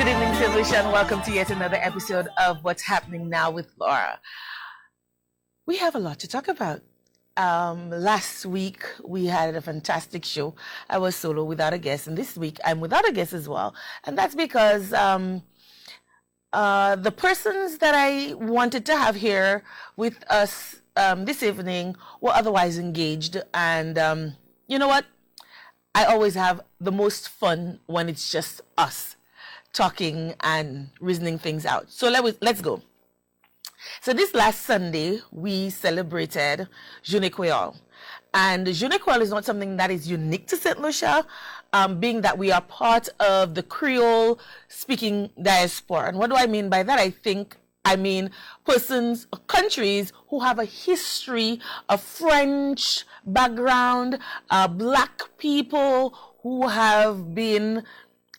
Good evening, St. Lucia, and welcome to yet another episode of What's Happening Now with Laura. We have a lot to talk about. Last week, we had a fantastic show. I was solo without a guest, and this week, I'm without a guest as well. And that's because the persons that I wanted to have here with us this evening were otherwise engaged. And you know what? I always have the most fun when it's just us talking and reasoning things out. So let's go. So this last Sunday, we celebrated Journée Creole. And Journée Creole is not something that is unique to St. Lucia, being that we are part of the Creole speaking diaspora. And what do I mean by that? I mean persons, countries who have a history of French background, black people who have been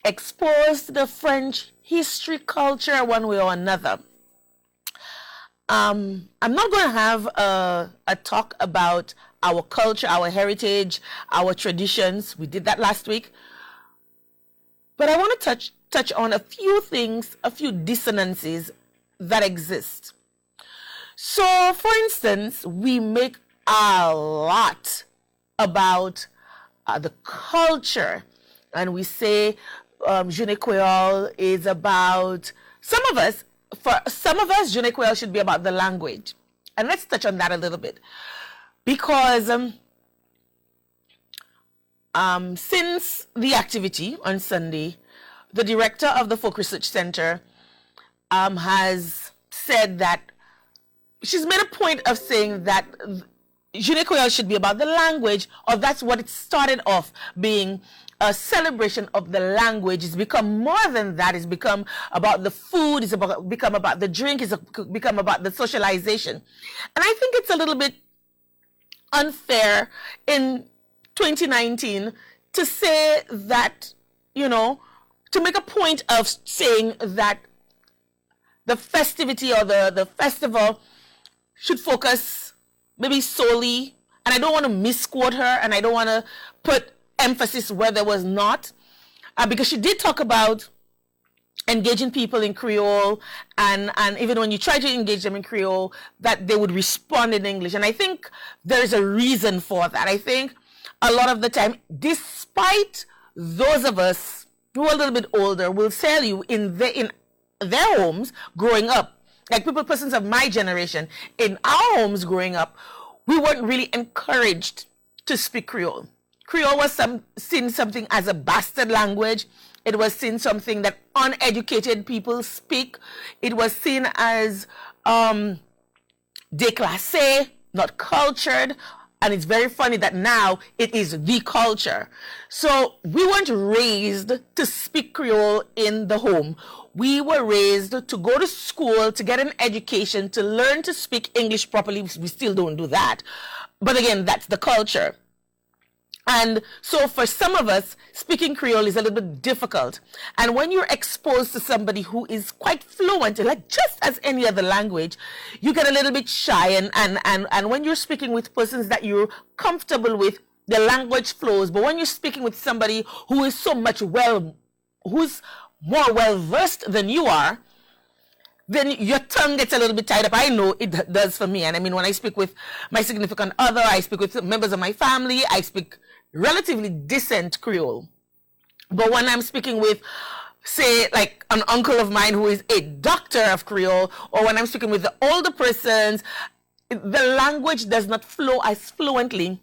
exposed to the French history, culture, one way or another. I'm not going to have a talk about our culture, our heritage, our traditions. We did that last week. But I want to touch on a few things, a few dissonances that exist. So, for instance, we make a lot about the culture, and we say Journée Creole is about, for some of us, Journée Creole should be about the language. And let's touch on that a little bit. Because since the activity on Sunday, the director of the Folk Research Center has said that she's made a point of saying that Journée Creole should be about the language, or that's what it started off being, a celebration of the language. It's become more than that. It's become about the food. It's become about the drink. It's become about the socialization. And I think it's a little bit unfair in 2019 to say that, to make a point of saying that the festivity or the festival should focus maybe solely, and I don't want to misquote her, and I don't want to put emphasis where there was not, because she did talk about engaging people in Creole, and even when you try to engage them in Creole, that they would respond in English. And I think there's a reason for that. I think a lot of the time, despite those of us who are a little bit older, will tell you in their homes growing up, like persons of my generation, in our homes growing up, we weren't really encouraged to speak Creole. Creole was seen something as a bastard language. It was seen something that uneducated people speak. It was seen as déclassé, not cultured. And it's very funny that now it is the culture. So we weren't raised to speak Creole in the home. We were raised to go to school, to get an education, to learn to speak English properly. We still don't do that. But again, that's the culture. And so for some of us, speaking Creole is a little bit difficult. And when you're exposed to somebody who is quite fluent, like just as any other language, you get a little bit shy. And when you're speaking with persons that you're comfortable with, the language flows. But when you're speaking with somebody who is who's more well-versed than you are, then your tongue gets a little bit tied up. I know it does for me. And I mean, when I speak with my significant other, I speak with members of my family, I speak relatively decent Creole. But when I'm speaking with, say, like an uncle of mine who is a doctor of Creole, or when I'm speaking with the older persons, the language does not flow as fluently.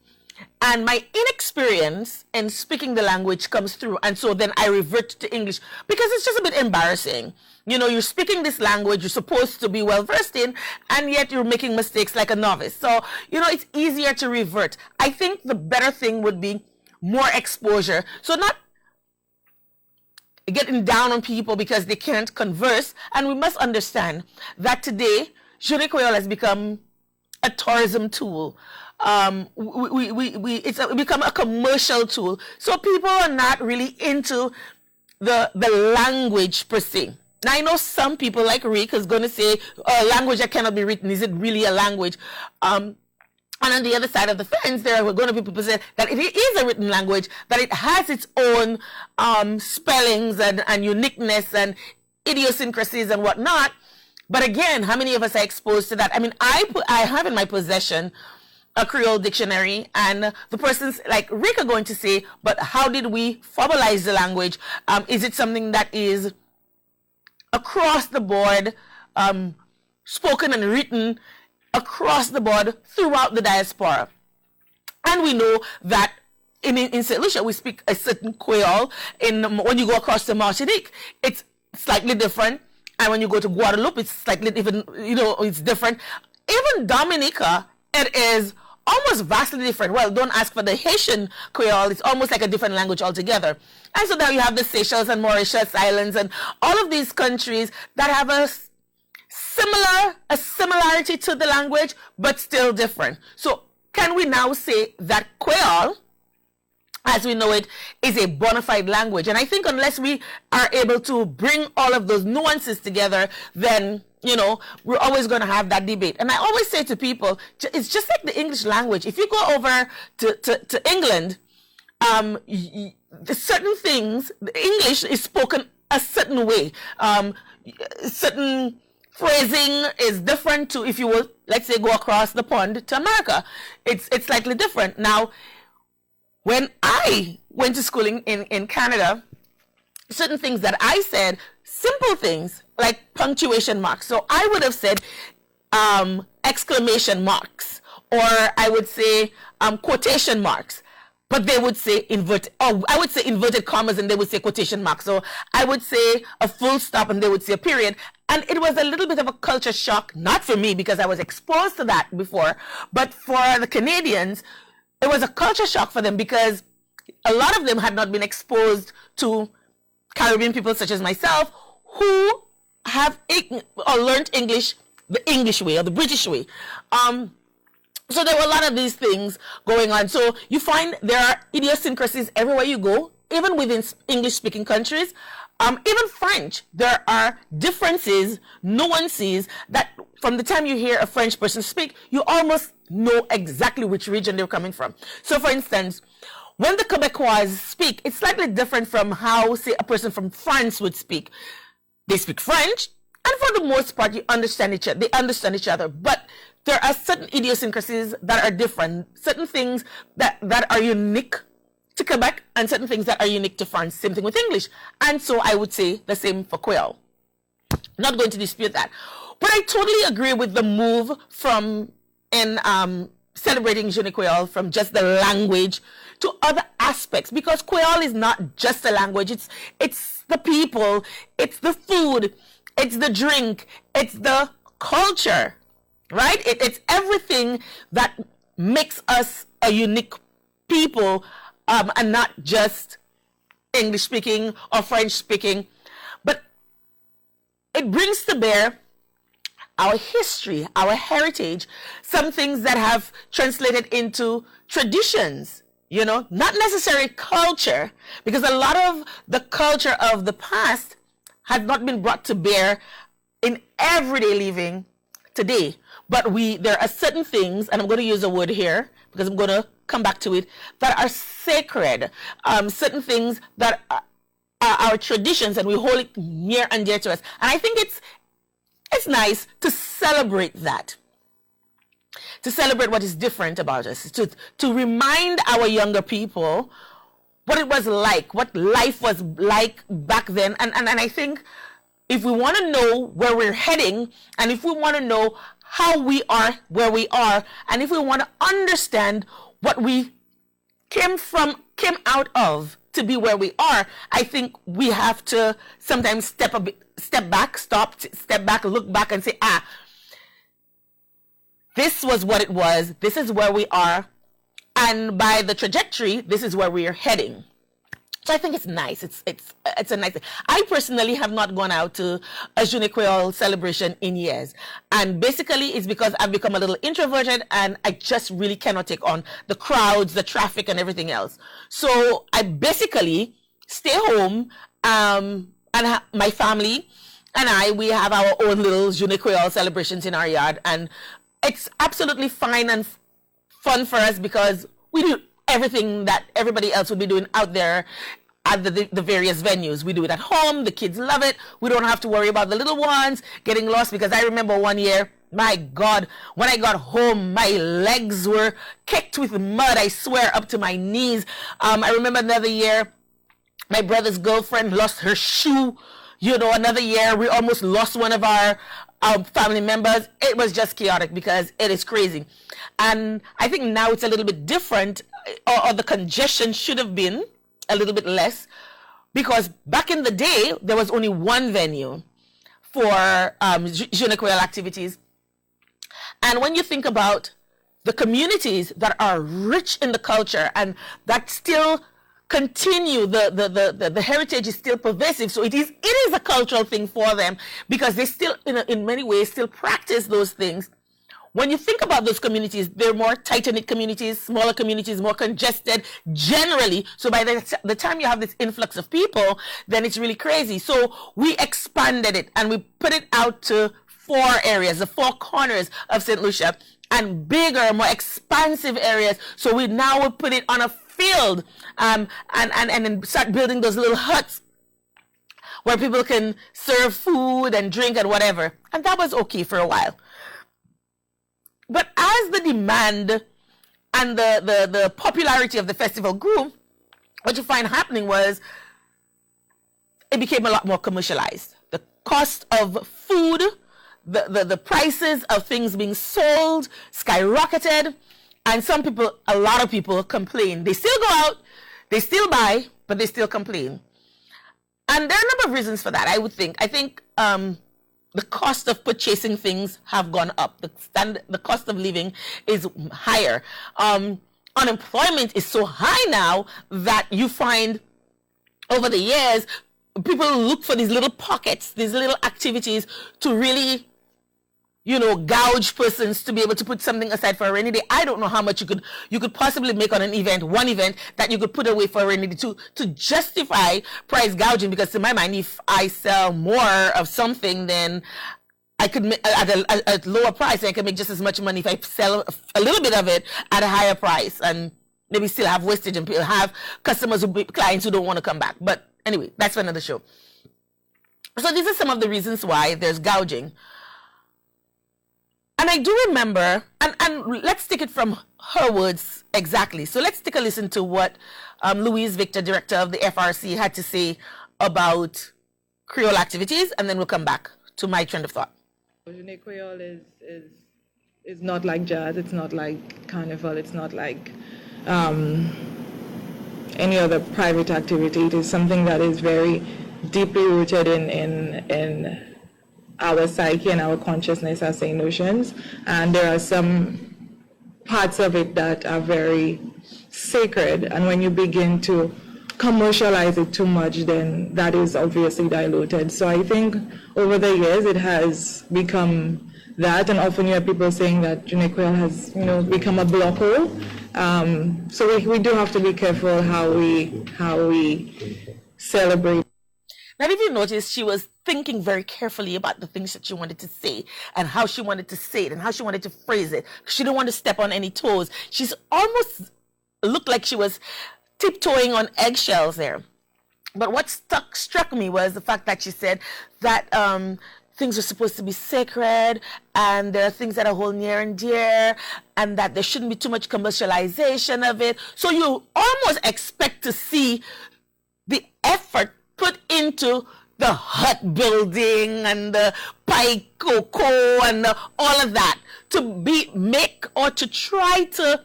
And my inexperience in speaking the language comes through. And so then I revert to English because it's just a bit embarrassing. You're speaking this language you're supposed to be well versed in, and yet you're making mistakes like a novice. So, it's easier to revert. I think the better thing would be more exposure. So not getting down on people because they can't converse. And we must understand that today, Journée Creole has become a tourism tool. It's become a commercial tool. So people are not really into the language per se. Now, I know some people like Rick is going to say, language that cannot be written, is it really a language? And on the other side of the fence, there are going to be people say that it is a written language, that it has its own spellings and uniqueness and idiosyncrasies and whatnot. But again, how many of us are exposed to that? I mean, I have in my possession a Creole dictionary, and the person's like Rick are going to say, but how did we formalize the language? Is it something that is across the board, spoken and written across the board throughout the diaspora? And we know that in St. Lucia, we speak a certain Creole. When you go across to Martinique, it's slightly different. And when you go to Guadeloupe, it's slightly even, it's different. Even Dominica, it is almost vastly different. Well, don't ask for the Haitian Creole. It's almost like a different language altogether. And so now you have the Seychelles and Mauritius Islands and all of these countries that have a similarity to the language, but still different. So can we now say that Creole, as we know it, is a bona fide language? And I think unless we are able to bring all of those nuances together, then, we're always going to have that debate. And I always say to people, it's just like the English language. If you go over to England, certain things, English is spoken a certain way. Certain phrasing is different to if you will, let's say, go across the pond to America. It's slightly different. Now, when I went to schooling in Canada, certain things that I said, simple things like punctuation marks. So I would have said exclamation marks, or I would say quotation marks, but they would say I would say inverted commas and they would say quotation marks. So I would say a full stop and they would say a period. And it was a little bit of a culture shock, not for me because I was exposed to that before, but for the Canadians, it was a culture shock for them because a lot of them had not been exposed to Caribbean people such as myself who have or learned English the English way or the British way. So there were a lot of these things going on. So you find there are idiosyncrasies everywhere you go, even within English-speaking countries. Even French, there are differences, nuances that from the time you hear a French person speak, you almost know exactly which region they're coming from. So for instance, when the Quebecois speak, it's slightly different from how, say, a person from France would speak. They speak French, and for the most part, they understand each other. But there are certain idiosyncrasies that are different, certain things that are unique to Quebec, and certain things that are unique to France. Same thing with English. And so I would say the same for Creole. Not going to dispute that. But I totally agree with the move from celebrating Journée Creole from just the language to other aspects, because Creole is not just a language. It's the people, it's the food, it's the drink, it's the culture, right? It's everything that makes us a unique people, and not just English speaking or French speaking. But it brings to bear our history, our heritage, some things that have translated into traditions, not necessarily culture, because a lot of the culture of the past has not been brought to bear in everyday living today. But there are certain things, and I'm going to use a word here because I'm going to come back to it, that are sacred, certain things that are our traditions, and we hold it near and dear to us. And I think it's nice to celebrate that, to celebrate what is different about us, to remind our younger people what it was like, what life was like back then. And I think if we want to know where we're heading, and if we want to know how we are where we are, and if we want to understand what we came out of to be where we are, I think we have to sometimes step back, look back and say, this was what it was, this is where we are, and by the trajectory, this is where we are heading. So I think it's nice. It's a nice thing. I personally have not gone out to a Journée Creole celebration in years. And basically it's because I've become a little introverted and I just really cannot take on the crowds, the traffic and everything else. So I basically stay home, and my family and we have our own little Journée Creole celebrations in our yard, and it's absolutely fine and fun for us because we do everything that everybody else would be doing out there at the various venues. We do it at home. The kids love it. We don't have to worry about the little ones getting lost, because I remember one year, my God, when I got home, my legs were kicked with mud, I swear, up to my knees. I remember another year, my brother's girlfriend lost her shoe. You know, another year, we almost lost one of our family members. It was just chaotic because it is crazy. And I think now it's a little bit different, or the congestion should have been a little bit less, because back in the day, there was only one venue for Journée Creole activities. And when you think about the communities that are rich in the culture and that still continue, the heritage is still pervasive. So it is a cultural thing for them, because they still, in many ways, still practice those things. When you think about those communities, they're more tight-knit communities, smaller communities, more congested generally. So by the time you have this influx of people, then it's really crazy. So we expanded it and we put it out to 4 areas, the 4 corners of St. Lucia, and bigger, more expansive areas. So we now will put it on a field, and then start building those little huts where people can serve food and drink and whatever. And that was okay for a while. But as the demand and the popularity of the festival grew, what you find happening was it became a lot more commercialized. The cost of food, the prices of things being sold skyrocketed, and a lot of people complain. They still go out, they still buy, but they still complain. And there are a number of reasons for that, I think. I think the cost of purchasing things have gone up. The cost of living is higher. Unemployment is so high now that you find over the years, people look for these little pockets, these little activities to really, gouge persons to be able to put something aside for a rainy day. I don't know how much you could possibly make on one event that you could put away for a rainy day to justify price gouging, because to my mind, if I sell more of something, then I could make at a lower price, and I can make just as much money if I sell a little bit of it at a higher price, and maybe still have wastage and people have clients who don't want to come back. But anyway, that's for another show. So these are some of the reasons why there's gouging. And I do remember, and let's take it from her words exactly. So let's take a listen to what Louise Victor, director of the FRC, had to say about Creole activities, and then we'll come back to my trend of thought. Journée Creole is not like jazz, it's not like carnival, it's not like any other private activity. It is something that is very deeply rooted in our psyche and our consciousness as St. Lucians, and there are some parts of it that are very sacred, and when you begin to commercialize it too much, then that is obviously diluted. So I think over the years it has become that, and often you hear people saying that Journée Creole has become a block hole. So we do have to be careful how we celebrate. Now, if you notice, she was thinking very carefully about the things that she wanted to say and how she wanted to say it and how she wanted to phrase it. She didn't want to step on any toes. She's almost looked like she was tiptoeing on eggshells there. But what struck me was the fact that she said that things are supposed to be sacred, and there are things that are hold near and dear, and that there shouldn't be too much commercialization of it. So you almost expect to see the effort put into the hut building and the pie cocoa and all of that to make or to try to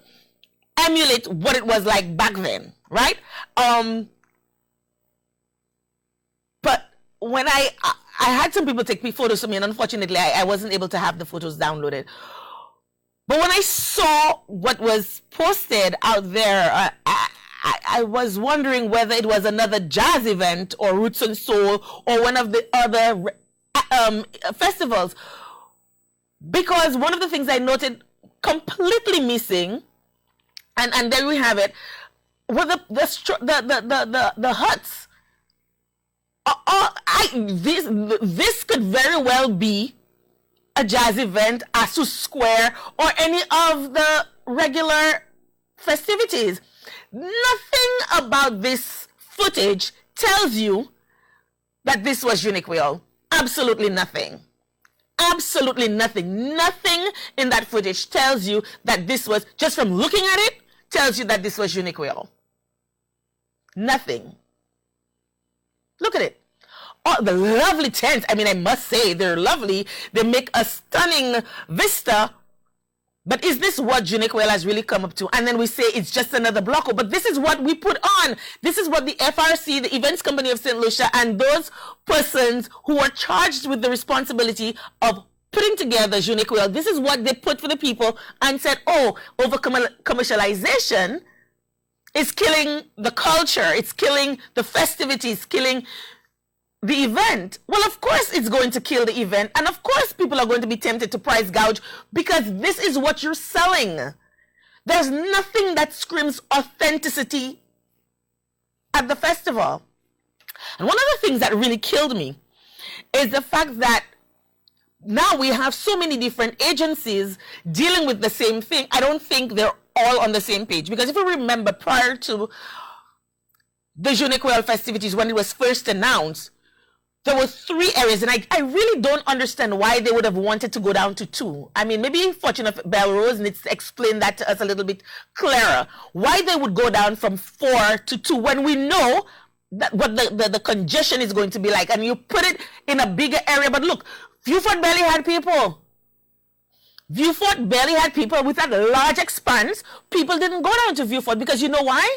emulate what it was like back then, right? But when I had some people take photos of me, and unfortunately I wasn't able to have the photos downloaded. But when I saw what was posted out there, I was wondering whether it was another jazz event or Roots and Soul or one of the other festivals. Because one of the things I noted completely missing, and there we have it, were the huts. This could very well be a jazz event, Asu Square, or any of the regular festivities. Nothing about this footage tells you that this was Uniqueal. Absolutely nothing. Absolutely nothing. Nothing in that footage tells you that this was, just from looking at it, tells you that this was Uniqueal. Nothing. Look at it. Oh, the lovely tents. I mean, I must say, they're lovely. They make a stunning vista. But is this what Uniqueal has really come up to? And then we say it's just another block. But this is what we put on. This is what the FRC, the Events Company of St. Lucia, and those persons who are charged with the responsibility of putting together Uniqueal, this is what they put for the people and said, oh, over commercialization is killing the culture. It's killing the festivities, killing the event. Well, of course it's going to kill the event, and of course people are going to be tempted to price gouge because this is what you're selling. There's nothing that screams authenticity at the festival. And one of the things that really killed me is the fact that now we have so many different agencies dealing with the same thing. I don't think they're all on the same page, because if you remember, prior to the Uniqueal festivities, when it was first announced, there were 3 areas, and I really don't understand why they would have wanted to go down to 2. I mean, maybe Fortune of Belrose needs to explain that to us a little bit clearer. Why they would go down from 4 to 2 when we know that what the congestion is going to be like, and you put it in a bigger area. But look, Vieux Fort barely had people. Vieux Fort barely had people. With that large expanse, people didn't go down to Vieux Fort because you know why?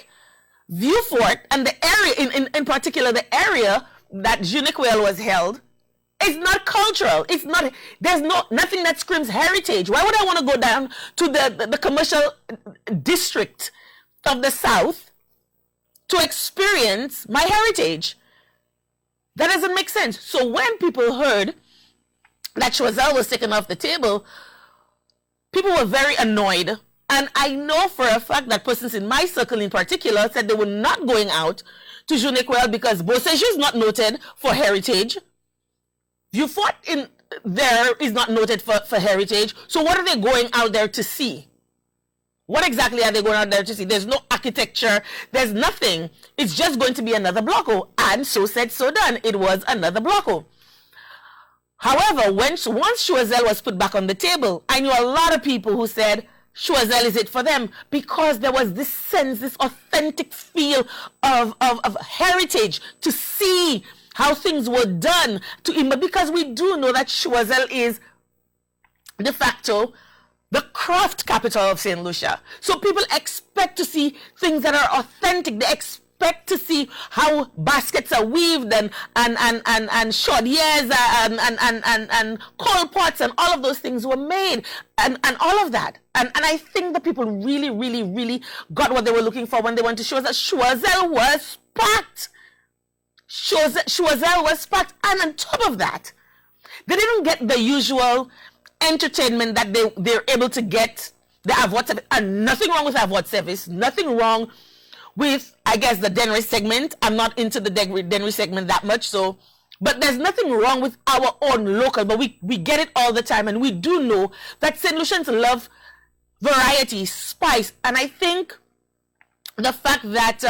Vieux Fort, and the area, in particular the area that Uniqueal was held, is not cultural. It's not, there's nothing that screams heritage. Why would I want to go down to the commercial district of the South to experience my heritage? That doesn't make sense. So when people heard that Choiseul was taken off the table, people were very annoyed. And I know for a fact that persons in my circle in particular said they were not going out to Uniqueal because Beauséjour is not noted for heritage. Vieux Fort in there is not noted for heritage. So what are they going out there to see? What exactly are they going out there to see? There's no architecture. There's nothing. It's just going to be another blocko. And so said, so done. It was another blocko. However, once Choiseul was put back on the table, I knew a lot of people who said, Choiseul is it for them, because there was this sense, this authentic feel of heritage, to see how things were done, because we do know that Choiseul is de facto the craft capital of St. Lucia. So people expect to see things that are authentic. They expect to see how baskets are weaved and chaudières and coal pots and all of those things were made and all of that. And I think the people really, really, really got what they were looking for when they went to Choiseul. Choiseul was packed. Choiseul was packed. And on top of that, they didn't get the usual entertainment that they're able to get. The Avoit service, and nothing wrong with Avoit service, nothing wrong with, I guess, the Dennery segment. I'm not into the Dennery segment that much, so, but there's nothing wrong with our own local, but we get it all the time, and we do know that St. Lucians love variety, spice, and I think the fact that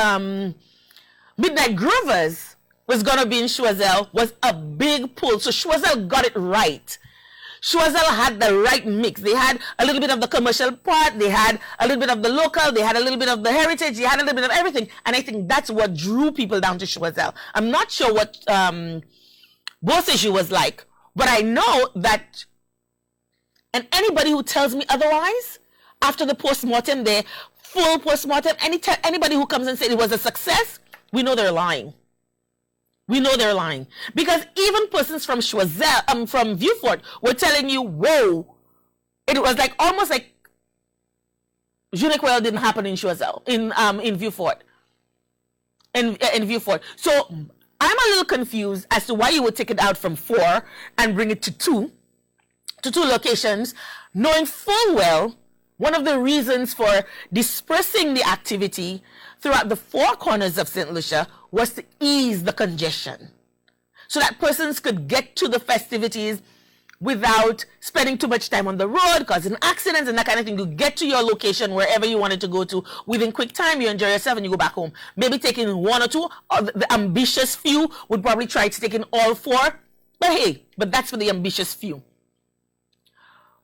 Midnight Groovers was going to be in Choiseul was a big pull, so Choiseul got it right. Choiseul had the right mix. They had a little bit of the commercial part, they had a little bit of the local, they had a little bit of the heritage, they had a little bit of everything. And I think that's what drew people down to Choiseul. I'm not sure what Beauséjour was like, but I know that, and anybody who tells me otherwise, after the post-mortem, the full post-mortem, anybody who comes and says it was a success, we know they're lying. We know they're lying. Because even persons from Choiseul, from Vieux Fort, were telling you, whoa, it was like almost like Uniqueal didn't happen in Choiseul, in Vieux Fort. In Vieux Fort. So I'm a little confused as to why you would take it out from 4 and bring it to two locations, knowing full well one of the reasons for dispersing the activity throughout the 4 corners of St. Lucia was to ease the congestion, so that persons could get to the festivities without spending too much time on the road, causing accidents and that kind of thing. You get to your location wherever you wanted to go to within quick time, you enjoy yourself and you go back home. Maybe taking one or two, or the ambitious few would probably try to take in all four. But hey, that's for the ambitious few.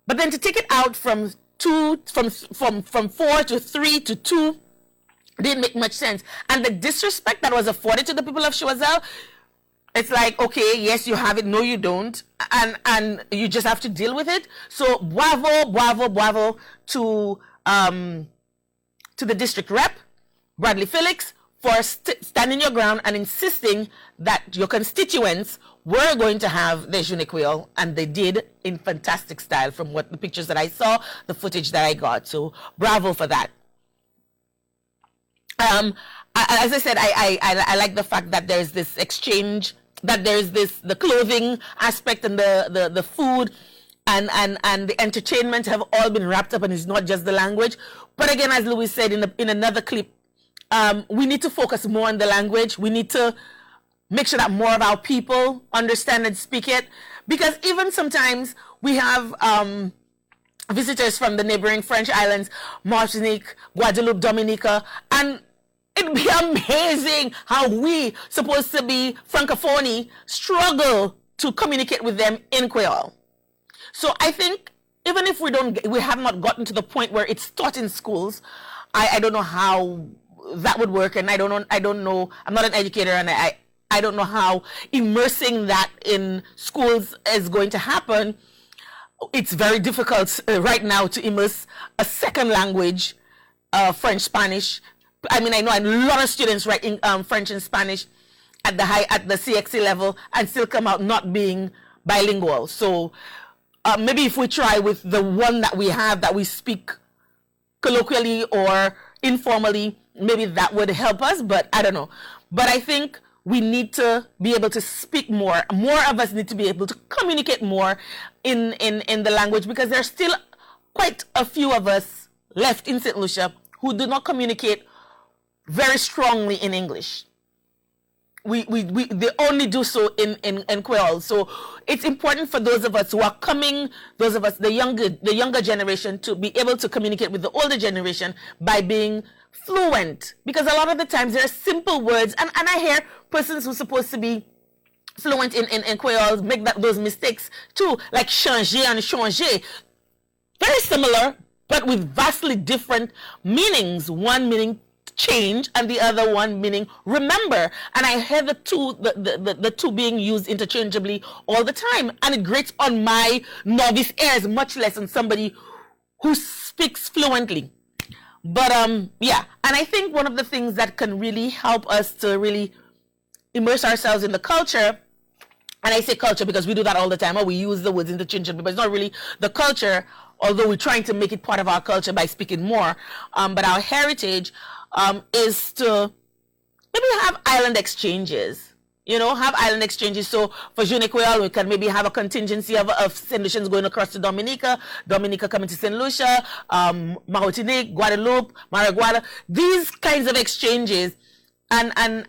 But then to take it out from 4 to 3 to 2 didn't make much sense. And the disrespect that was afforded to the people of Choiseul, it's like, okay, yes, you have it, no, you don't, and you just have to deal with it. So bravo to the district rep, Bradley Felix, for standing your ground and insisting that your constituents were going to have their Journée Creole, and they did in fantastic style from what the pictures that I saw, the footage that I got. So bravo for that. As I said, I like the fact that there's this exchange, that there's the clothing aspect and the food and the entertainment have all been wrapped up, and it's not just the language. But again, as Louis said in another clip, we need to focus more on the language. We need to make sure that more of our people understand and speak it, because even sometimes we have visitors from the neighboring French islands, Martinique, Guadeloupe, Dominica, and it'd be amazing how we, supposed to be Francophone, struggle to communicate with them in Creole. So I think even if we have not gotten to the point where it's taught in schools, I don't know how that would work, and I don't know, I'm not an educator, and I don't know how immersing that in schools is going to happen. It's very difficult right now to immerse a second language, French, Spanish. I mean, I know a lot of students writing French and Spanish at the CXC level and still come out not being bilingual. So maybe if we try with the one that we have, that we speak colloquially or informally, maybe that would help us, but I don't know. But I think we need to be able to speak more. More of us need to be able to communicate more in the language, because there's still quite a few of us left in St. Lucia who do not communicate very strongly in English. They only do so in Creole. So it's important for those of us who are coming, those of us, the younger generation, to be able to communicate with the older generation by being fluent. Because a lot of the times there are simple words, and I hear persons who are supposed to be fluent in Creole make those mistakes too, like changer and changer. Very similar, but with vastly different meanings. One meaning change and the other one meaning remember, and I hear the two being used interchangeably all the time, and it grates on my novice ears, much less on somebody who speaks fluently. But yeah, and I think one of the things that can really help us to really immerse ourselves in the culture, and I say culture because we do that all the time, or we use the words interchangeably, but it's not really the culture, although we're trying to make it part of our culture by speaking more, but our heritage is to maybe have island exchanges. Have island exchanges. So for Journée Creole, we can maybe have a contingency of St. Lucians going across to Dominica coming to St. Lucia, Martinique, Guadeloupe, Maraguada. These kinds of exchanges and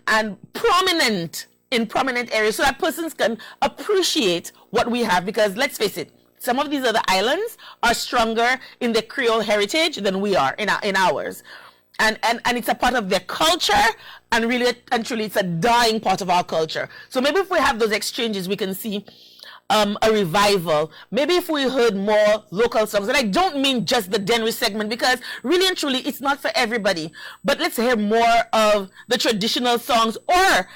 prominent in prominent areas, so that persons can appreciate what we have. Because let's face it, some of these other islands are stronger in their Creole heritage than we are in ours. And it's a part of their culture, and really and truly it's a dying part of our culture. So maybe if we have those exchanges, we can see a revival. Maybe if we heard more local songs, and I don't mean just the Dennery segment, because really and truly it's not for everybody, but let's hear more of the traditional songs or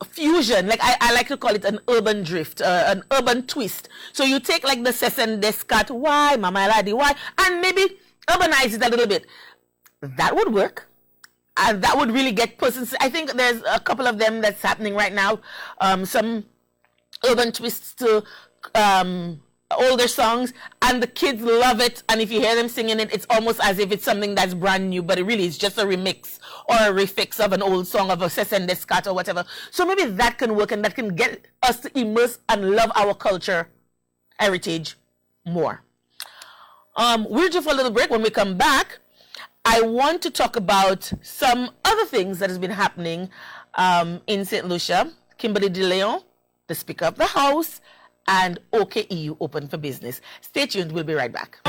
fusion. Like I like to call it an urban drift, an urban twist. So you take like the Sesen Descat, why Mama Ladi, why, and maybe urbanize it a little bit. That would work, and that would really get persons. I think there's a couple of them that's happening right now, some urban twists to older songs, and the kids love it. And if you hear them singing it, it's almost as if it's something that's brand new, but it really is just a remix or a refix of an old song of a Sesen Descat or whatever. So maybe that can work, and that can get us to immerse and love our culture heritage more. We'll do for a little break. When we come back, I want to talk about some other things that has been happening in St. Lucia. Kimberly De Leon, the Speaker of the House, and OKEU open for business. Stay tuned. We'll be right back.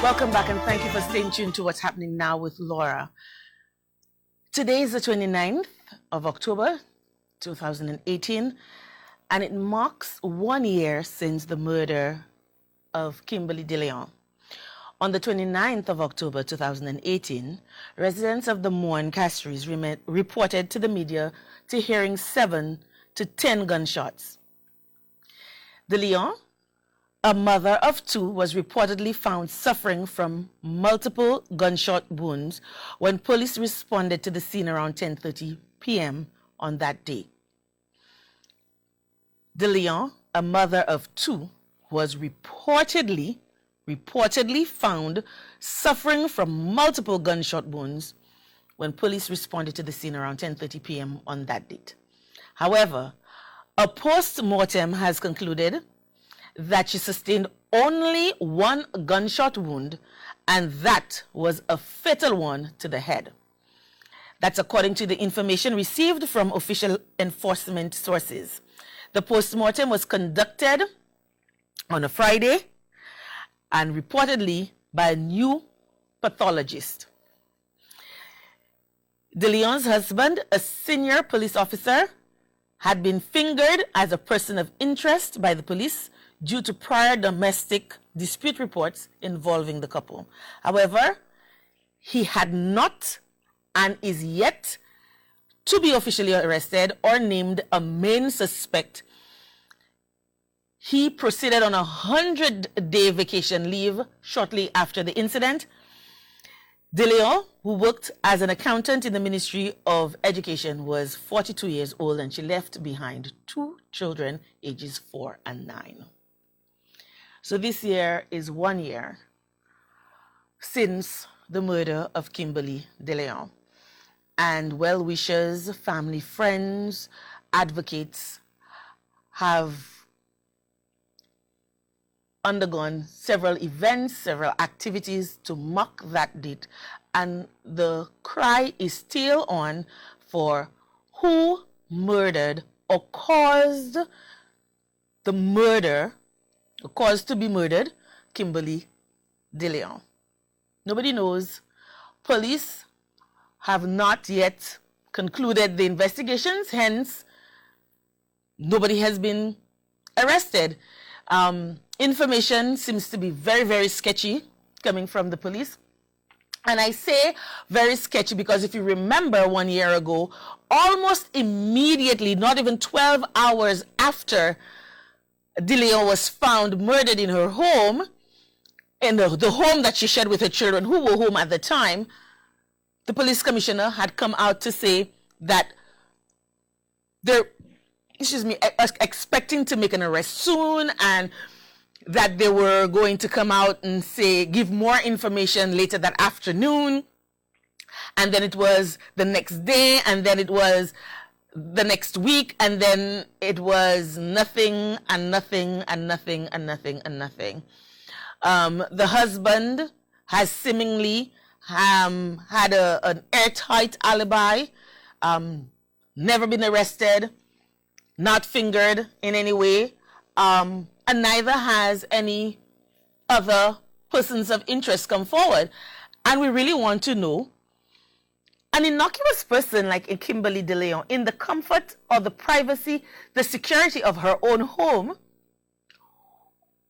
Welcome back and thank you for staying tuned to what's happening now with Laura. Today is the 29th of October, 2018, and it marks 1 year since the murder of Kimberly DeLeon. On the 29th of October 2018, residents of the Moan Castries reported to the media to hearing 7 to 10 gunshots. DeLeon, a mother of 2, was reportedly found suffering from multiple gunshot wounds when police responded to the scene around 10:30 p.m. on that day. DeLeon, a mother of 2, was reportedly found suffering from multiple gunshot wounds when police responded to the scene around 10:30 p.m. on that date. However, a post-mortem has concluded that she sustained only 1 gunshot wound, and that was a fatal one to the head. That's according to the information received from official enforcement sources. The post-mortem was conducted on a Friday and reportedly by a new pathologist. DeLeon's husband, a senior police officer, had been fingered as a person of interest by the police due to prior domestic dispute reports involving the couple. However, he had not and is yet to be officially arrested or named a main suspect. He proceeded on a 100-day vacation leave shortly after the incident. DeLeon, who worked as an accountant in the Ministry of Education, was 42 years old, and she left behind 2 children, ages 4 and 9. So this year is 1 year since the murder of Kimberly DeLeon. And well-wishers, family, friends, advocates have undergone several events, several activities to mark that date. And the cry is still on for who murdered or caused the murder, or caused to be murdered, Kimberly DeLeon. Nobody knows. Police have not yet concluded the investigations, hence nobody has been arrested. Information seems to be very, very sketchy coming from the police. And I say very sketchy because if you remember 1 year ago, almost immediately, not even 12 hours after DeLeon was found murdered in her home, in the home that she shared with her children, who were home at the time, the police commissioner had come out to say that they're, expecting to make an arrest soon, and that they were going to come out and say, give more information later that afternoon. And then it was the next day, and then it was the next week, and then it was nothing and nothing and nothing and nothing and nothing. The husband has seemingly had an airtight alibi, never been arrested, not fingered in any way, and neither has any other persons of interest come forward. And we really want to know, an innocuous person like Kimberly DeLeon, in the comfort or the privacy, the security of her own home,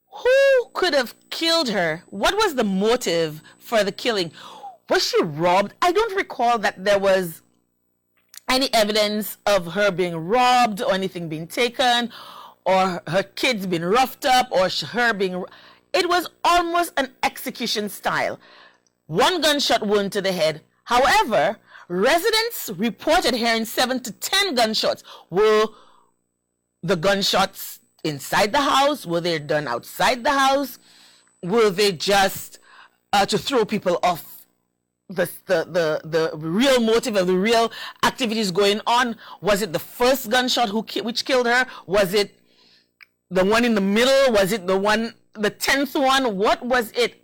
who could have killed her? What was the motive for the killing? Was she robbed? I don't recall that there was any evidence of her being robbed or anything being taken or her kids being roughed up or her being... It was almost an execution style. 1 gunshot wound to the head. However, residents reported hearing 7 to 10 gunshots. Were the gunshots inside the house? Were they done outside the house? Were they just to throw people off the real motive of the real activities going on? Was it the first gunshot which killed her? Was it the one in the middle? Was it the 10th one? What was it?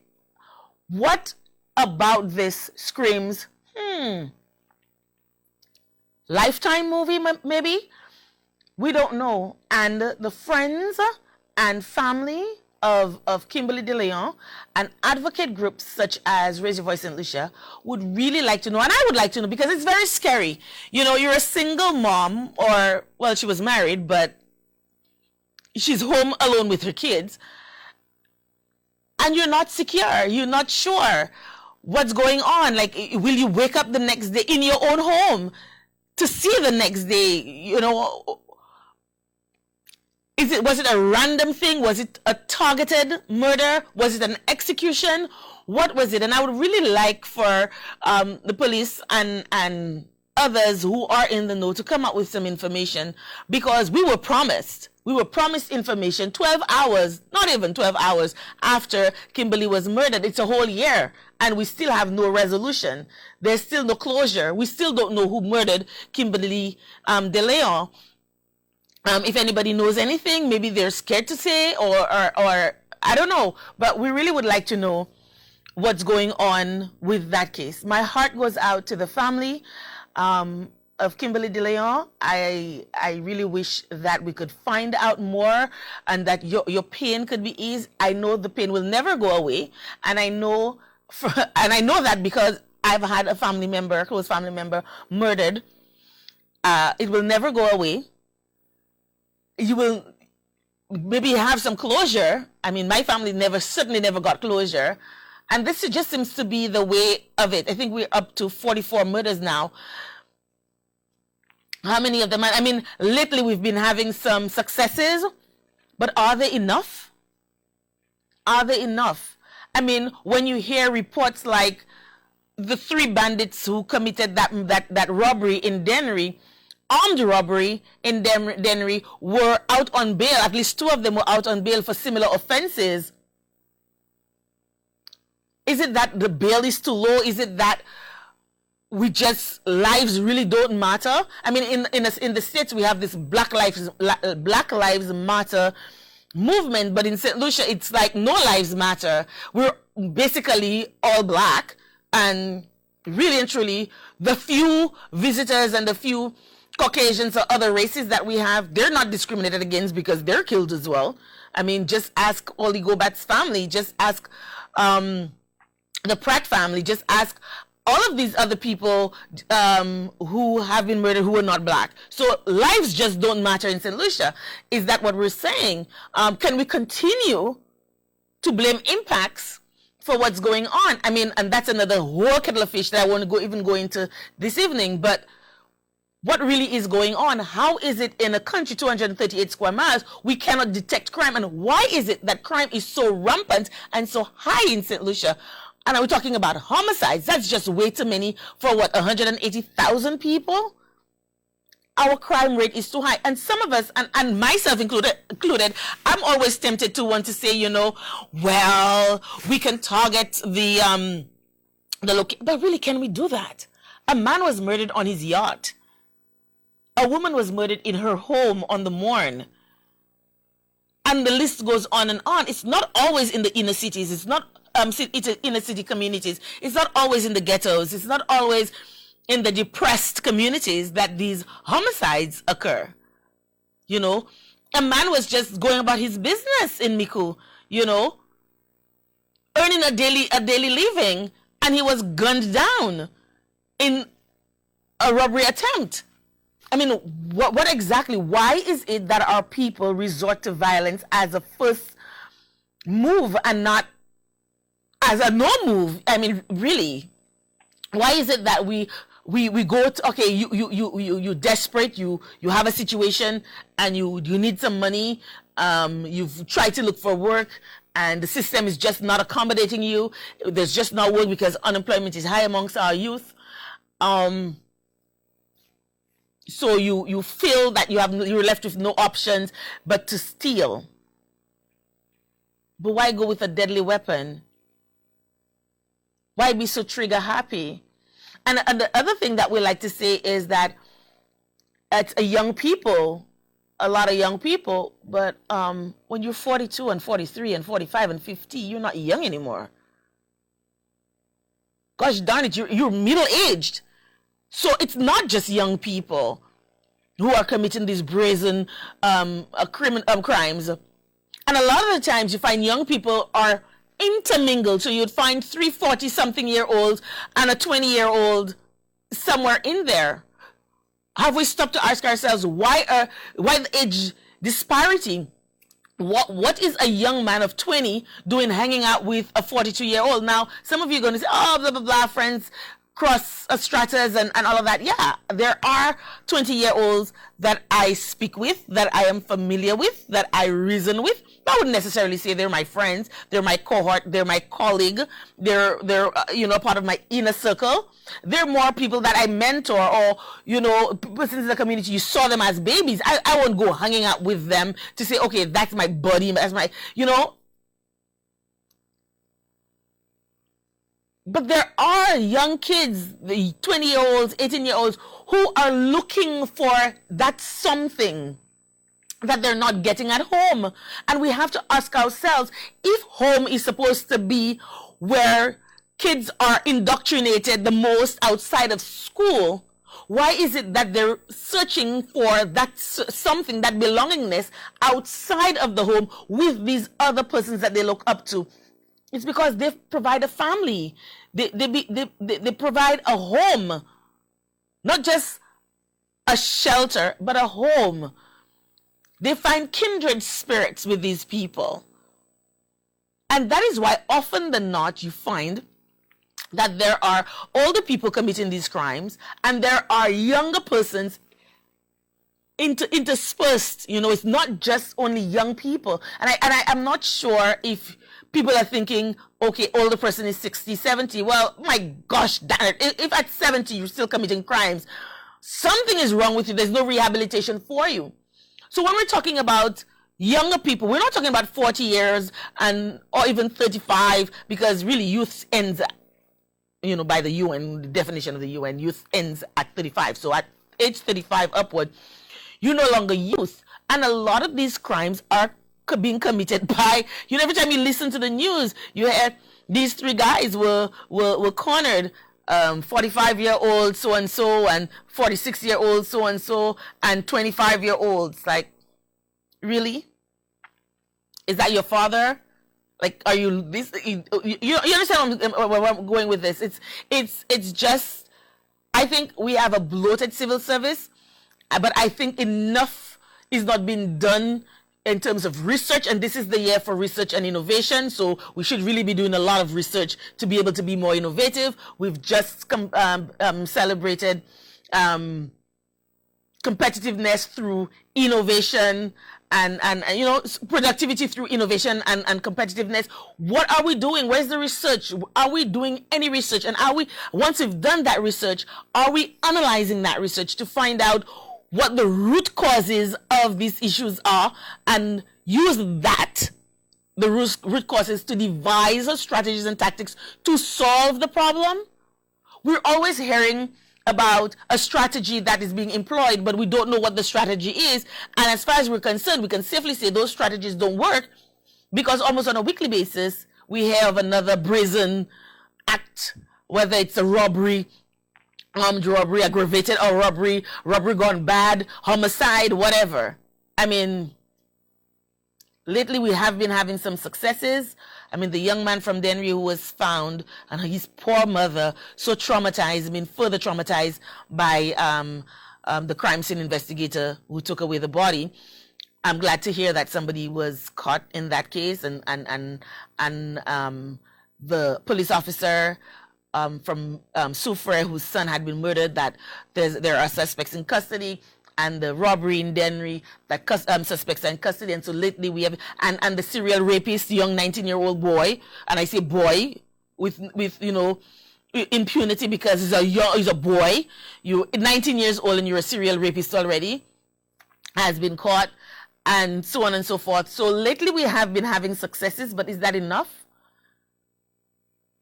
What about this screams, Lifetime movie maybe? We don't know. And the friends and family of Kimberly DeLeon and advocate groups such as Raise Your Voice St. Lucia would really like to know, and I would like to know, because it's very scary. You know, you're a single mom, or, well, she was married, but she's home alone with her kids, and you're not secure. You're not sure what's going on. Like, will you wake up the next day in your own home to see the next day? You know, was it a random thing? Was it a targeted murder? Was it an execution? What was it? And I would really like for the police and others who are in the know to come up with some information, because we were promised information 12 hours, not even 12 hours after Kimberly was murdered. It's a whole year and we still have no resolution. There's still no closure. We still don't know who murdered Kimberly DeLeon. If anybody knows anything, maybe they're scared to say, or I don't know, but we really would like to know what's going on with that case. My heart goes out to the family of Kimberly DeLeon. I really wish that we could find out more and that your pain could be eased. I know the pain will never go away, and I know that because I've had a close family member murdered. It will never go away. You will maybe have some closure. I mean, my family certainly never got closure. And this just seems to be the way of it. I think we're up to 44 murders now. How many of them? I mean, lately we've been having some successes, but are they enough? Are they enough? I mean, when you hear reports like the 3 bandits who committed that robbery in Dennery, armed robbery in Dennery, were out on bail. At least 2 of them were out on bail for similar offenses. Is it that the bail is too low? Is it that lives really don't matter? I mean, in the States, we have this Black Lives Matter movement, but in St. Lucia, it's like no lives matter. We're basically all black, and really and truly, the few visitors and the few Caucasians or other races that we have, they're not discriminated against because they're killed as well. I mean, just ask Oli Gobat's family, just ask the Pratt family, just ask all of these other people who have been murdered who are not black. So lives just don't matter in St. Lucia. Is that what we're saying? Can we continue to blame impacts for what's going on? I mean, and that's another whole kettle of fish that I want to go into this evening, but what really is going on? How is it in a country 238 square miles we cannot detect crime? And why is it that crime is so rampant and so high in St. Lucia? And are we talking about homicides? That's just way too many for 180,000 people? Our crime rate is too high. And some of us, and myself included, I'm always tempted to want to say, well, we can target the location. But really, can we do that? A man was murdered on his yacht. A woman was murdered in her home on the morn. And the list goes on and on. It's not always in the inner cities. It's not inner city communities. It's not always in the ghettos. It's not always in the depressed communities that these homicides occur. A man was just going about his business in Micoud, earning a daily living, and he was gunned down in a robbery attempt. I mean, what exactly? Why is it that our people resort to violence as a first move and not as a no move? I mean, really, why is it that we go to, okay, you desperate, you have a situation and you need some money, you've tried to look for work and the system is just not accommodating you. There's just no work because unemployment is high amongst our youth. So you feel that you're left with no options but to steal. But why go with a deadly weapon? Why be so trigger happy? And the other thing that we like to say is that it's a lot of young people, but when you're 42 and 43 and 45 and 50, you're not young anymore. Gosh darn it, you're middle-aged. So it's not just young people who are committing these brazen crimes. And a lot of the times you find young people are intermingled. So you'd find 40-something-year-olds and a 20-year-old somewhere in there. Have we stopped to ask ourselves why the age disparity? What is a young man of 20 doing hanging out with a 42-year-old? Now, some of you are going to say, oh, blah, blah, blah, friends cross stratas and all of that. Yeah, there are 20-year-olds that I speak with, that I am familiar with, that I reason with. I wouldn't necessarily say they're my friends, they're my cohort, they're my colleague, they're part of my inner circle. They're more people that I mentor, or persons in the community. You saw them as babies. I won't go hanging out with them to say, okay, that's my buddy, that's my. But there are young kids, the 20-year-olds, 18-year-olds, who are looking for that something that they're not getting at home. And we have to ask ourselves, if home is supposed to be where kids are indoctrinated the most outside of school, why is it that they're searching for that something, that belongingness outside of the home with these other persons that they look up to? It's because they provide a family. They provide a home, not just a shelter, but a home. They find kindred spirits with these people. And that is why often than not you find that there are older people committing these crimes and there are younger persons interspersed. It's not just only young people. And I'm not sure if people are thinking, okay, older person is 60, 70. Well, my gosh, darn it. If at 70 you're still committing crimes, something is wrong with you. There's no rehabilitation for you. So when we're talking about younger people, we're not talking about 40 years or even 35, because really youth ends, by the UN, the definition of the UN, youth ends at 35. So at age 35 upward, you're no longer youth. And a lot of these crimes are being committed by, every time you listen to the news, you hear these 3 guys were cornered. 45-year-old so-and-so and 46-year-old so-and-so and 25-year-olds. Like, really? Is that your father? Like, are you this? You understand where I'm going with this? It's just, I think we have a bloated civil service, but I think enough is not being done in terms of research, and this is the year for research and innovation, so we should really be doing a lot of research to be able to be more innovative. We've just celebrated competitiveness through innovation and productivity through innovation and competitiveness. What are we doing? Where's the research? Are we doing any research? And once we've done that research, are we analyzing that research to find out what the root causes of these issues are, and use the root causes, to devise strategies and tactics to solve the problem? We're always hearing about a strategy that is being employed, but we don't know what the strategy is. And as far as we're concerned, we can safely say those strategies don't work, because almost on a weekly basis, we hear of another brazen act, whether it's a robbery, armed robbery, aggravated or robbery gone bad, homicide, whatever. I mean, lately we have been having some successes. I mean, the young man from Denry who was found, and his poor mother, so traumatized, further traumatized by the crime scene investigator who took away the body. I'm glad to hear that somebody was caught in that case, and the police officer from Soufrière, whose son had been murdered, that there are suspects in custody, and the robbery in Denry, that suspects are in custody. And so lately we have, and the serial rapist, young 19-year-old boy, and I say boy with impunity, because he's a boy. You're 19 years old and you're a serial rapist already, has been caught, and so on and so forth. So lately we have been having successes, but is that enough?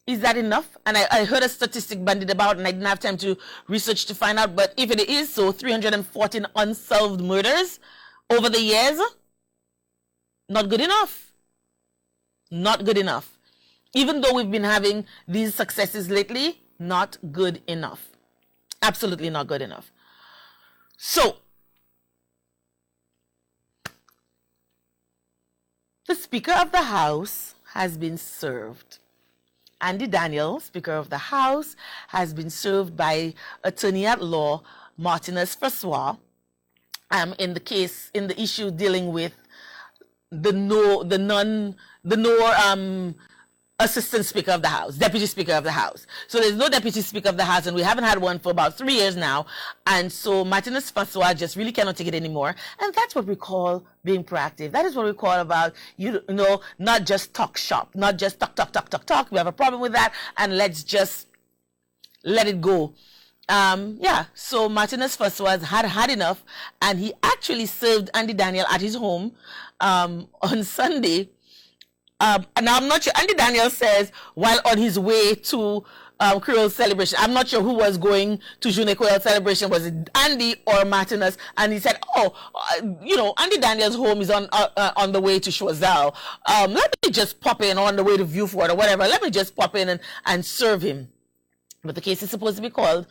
Is that enough? And I heard a statistic bandied about, and I didn't have time to research to find out, but if it is so, 314 unsolved murders over the years, not good enough. Not good enough. Even though we've been having these successes lately, not good enough. Absolutely not good enough. So, The Speaker of the House has been served. Andy Daniel, Speaker of the House, has been served by Attorney at Law Martinez Francois in the issue dealing with the Assistant Speaker of the House, Deputy Speaker of the House. So there's no Deputy Speaker of the House, and we haven't had one for about 3 years now. And so Martinez Francois just really cannot take it anymore. And that's what we call being proactive. That is what we call about, not just talk shop, not just talk. We have a problem with that, and let's just let it go. So Martinez Francois had enough, and he actually served Andy Daniel at his home on Sunday. And I'm not sure. Andy Daniel says while on his way to Creole celebration, I'm not sure who was going to Journée Creole celebration. Was it Andy or Martinez? And he said, Andy Daniel's home is on the way to Choiseul. Let me just pop in on the way to Vieux-Fort or whatever. Let me just pop in and serve him. But the case is supposed to be called.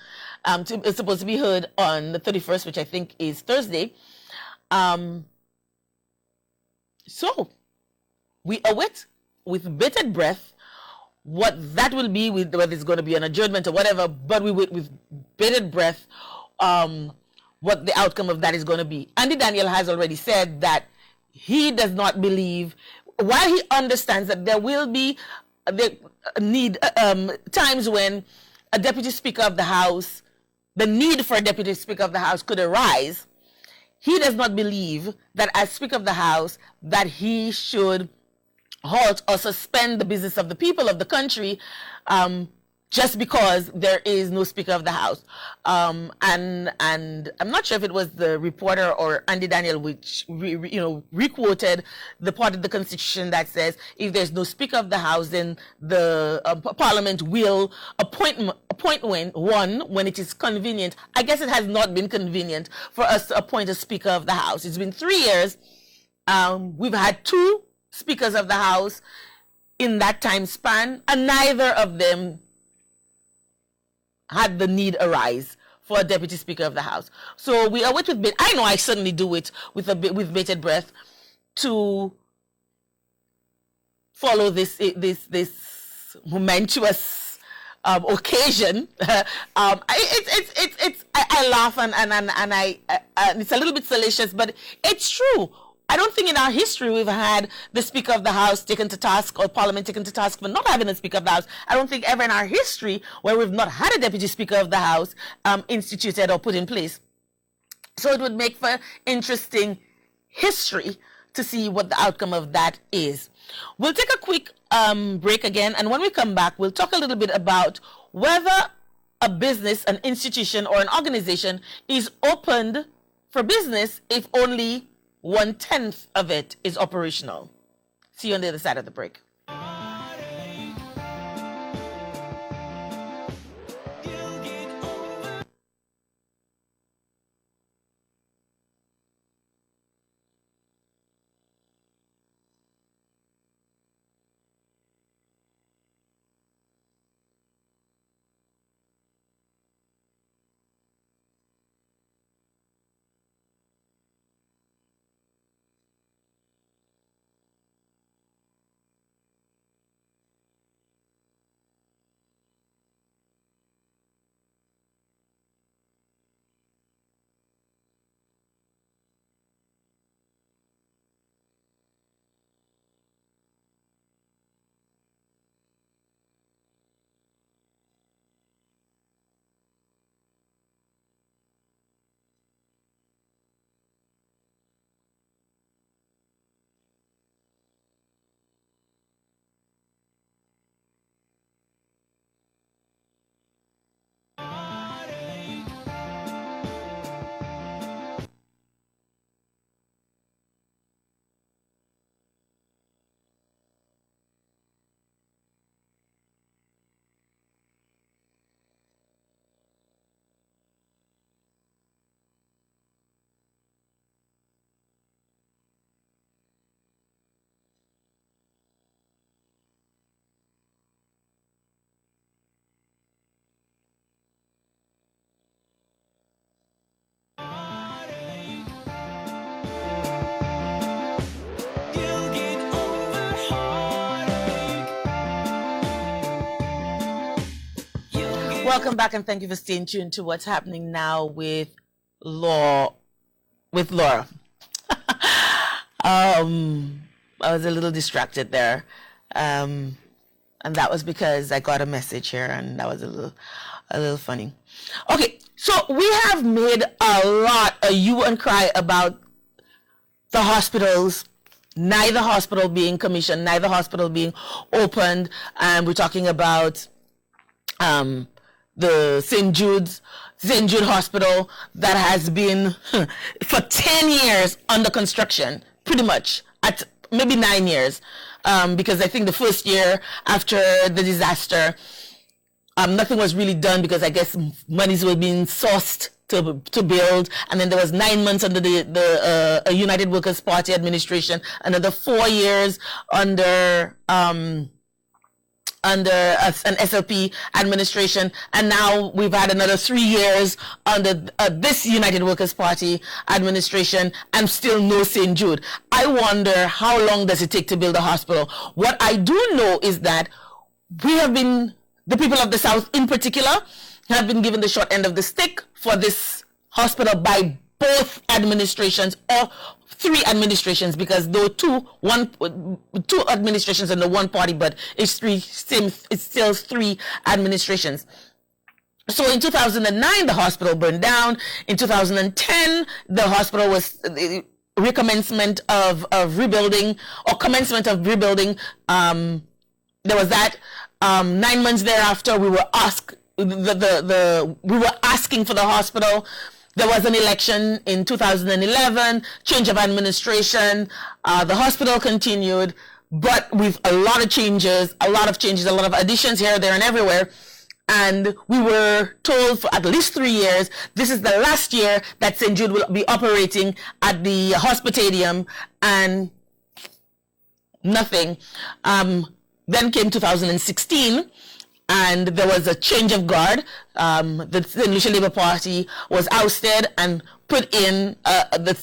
It's supposed to be heard on the 31st, which I think is Thursday. So we await with bated breath what that will be, whether it's going to be an adjournment or whatever, but we wait with bated breath what the outcome of that is going to be. Andy Daniel has already said that he does not believe, while he understands that there will be times when a Deputy Speaker of the House, the need for a Deputy Speaker of the House could arise, he does not believe that as Speaker of the House that he should halt or suspend the business of the people of the country just because there is no Speaker of the House. And I'm not sure if it was the reporter or Andy Daniel which requoted the part of the Constitution that says if there's no Speaker of the House, then the Parliament will appoint one when it is convenient. I guess it has not been convenient for us to appoint a Speaker of the House. It's been 3 years. We've had 2 Speakers of the House in that time span, and neither of them had the need arise for a Deputy Speaker of the House. So we are waiting with I know I certainly do it with bated breath to follow this momentous occasion. I laugh and it's a little bit salacious, but it's true. I don't think in our history we've had the Speaker of the House taken to task or Parliament taken to task for not having a Speaker of the House. I don't think ever in our history where we've not had a Deputy Speaker of the House instituted or put in place. So it would make for interesting history to see what the outcome of that is. We'll take a quick break again, and when we come back, we'll talk a little bit about whether a business, an institution, or an organization is opened for business if only 1/10 of it is operational. See you on the other side of the break. Welcome back, and thank you for staying tuned to what's happening now with Laura. I was a little distracted there, and that was because I got a message here, and that was a little funny. Okay, so we have made a lot of hue and cry about the hospitals, neither hospital being commissioned, neither hospital being opened, and we're talking about the St. Jude Hospital that has been for 10 years under construction, pretty much, at maybe 9 years, because I think the first year after the disaster, nothing was really done because I guess monies were being sourced to build, and then there was 9 months under the United Workers Party administration, another 4 years under an SLP administration, and now we've had another 3 years under this United Workers Party administration, and still no St. Jude. I wonder how long does it take to build a hospital? What I do know is that the people of the South in particular, have been given the short end of the stick for this hospital by both administrations, or 3 administrations, because there were two administrations under one party, but it's still 3 administrations. So in 2009, the hospital burned down. In 2010, the hospital was recommencement of rebuilding, or commencement of rebuilding. There was that. 9 months thereafter, we were asked. We were asking for the hospital. There was an election in 2011, change of administration. The hospital continued, but with a lot of changes, a lot of additions here, there, and everywhere. And we were told for at least 3 years, this is the last year that St. Jude will be operating at the Hospitadium, and nothing. Then came 2016. And there was a change of guard. The St. Lucia Labour Party was ousted and put in the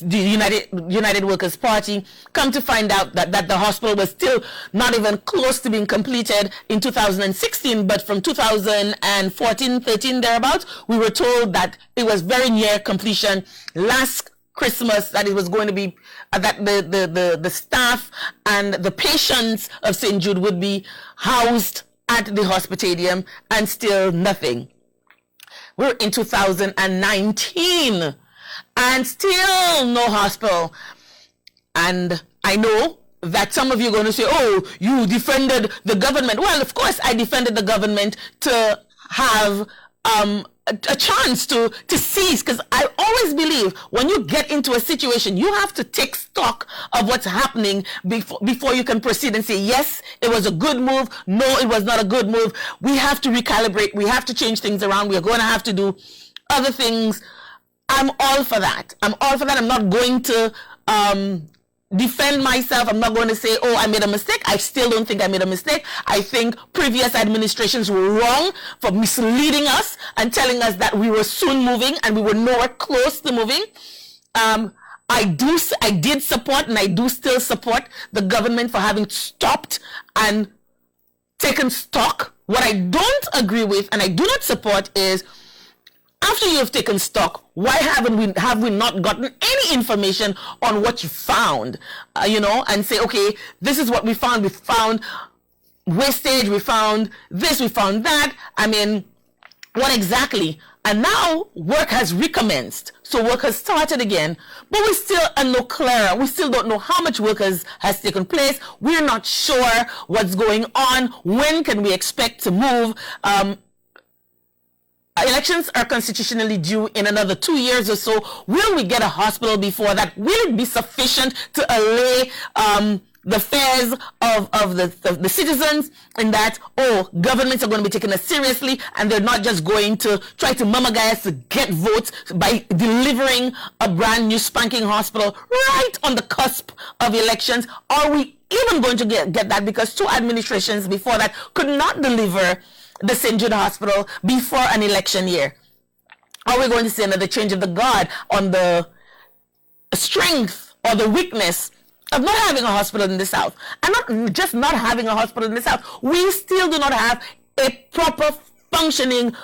United Workers Party. Come to find out that the hospital was still not even close to being completed in 2016, but from 2014-13 thereabouts, we were told that it was very near completion. Last Christmas, that it was going to be that the staff and the patients of St. Jude would be housed at the Hospitadium, and still nothing. We're in 2019 and still no hospital. And I know that some of you are going to say, oh, you defended the government. Well, of course I defended the government to have a chance to seize, because I always believe when you get into a situation, you have to take stock of what's happening before you can proceed and say, yes, it was a good move. No, it was not a good move. We have to recalibrate. We have to change things around. We are going to have to do other things. I'm all for that. I'm not going to defend myself. I'm not going to say, oh, I made a mistake. I still don't think I made a mistake. I think previous administrations were wrong for misleading us and telling us that we were soon moving, and we were nowhere close to moving. I did support, and I do still support the government for having stopped and taken stock. What I don't agree with, and I do not support, is after you have taken stock, why have we not gotten any information on what you found, and say, okay, this is what we found. We found wastage, we found this, we found that. I mean, what exactly? And now work has recommenced. So work has started again, but we still are no clearer. We still don't know how much work has taken place. We're not sure what's going on. When can we expect to move? Elections are constitutionally due in another 2 years or so. Will we get a hospital before that? Will it be sufficient to allay the fears of the citizens, in that, oh, governments are going to be taking us seriously, and they're not just going to try to mummize to get votes by delivering a brand new spanking hospital right on the cusp of elections? Are we even going to get that? Because 2 administrations before that could not deliver the St. Jude Hospital before an election year. Are we going to see another change of the guard on the strength or the weakness of not having a hospital in the South? And not just not having a hospital in the South, we still do not have a proper functioning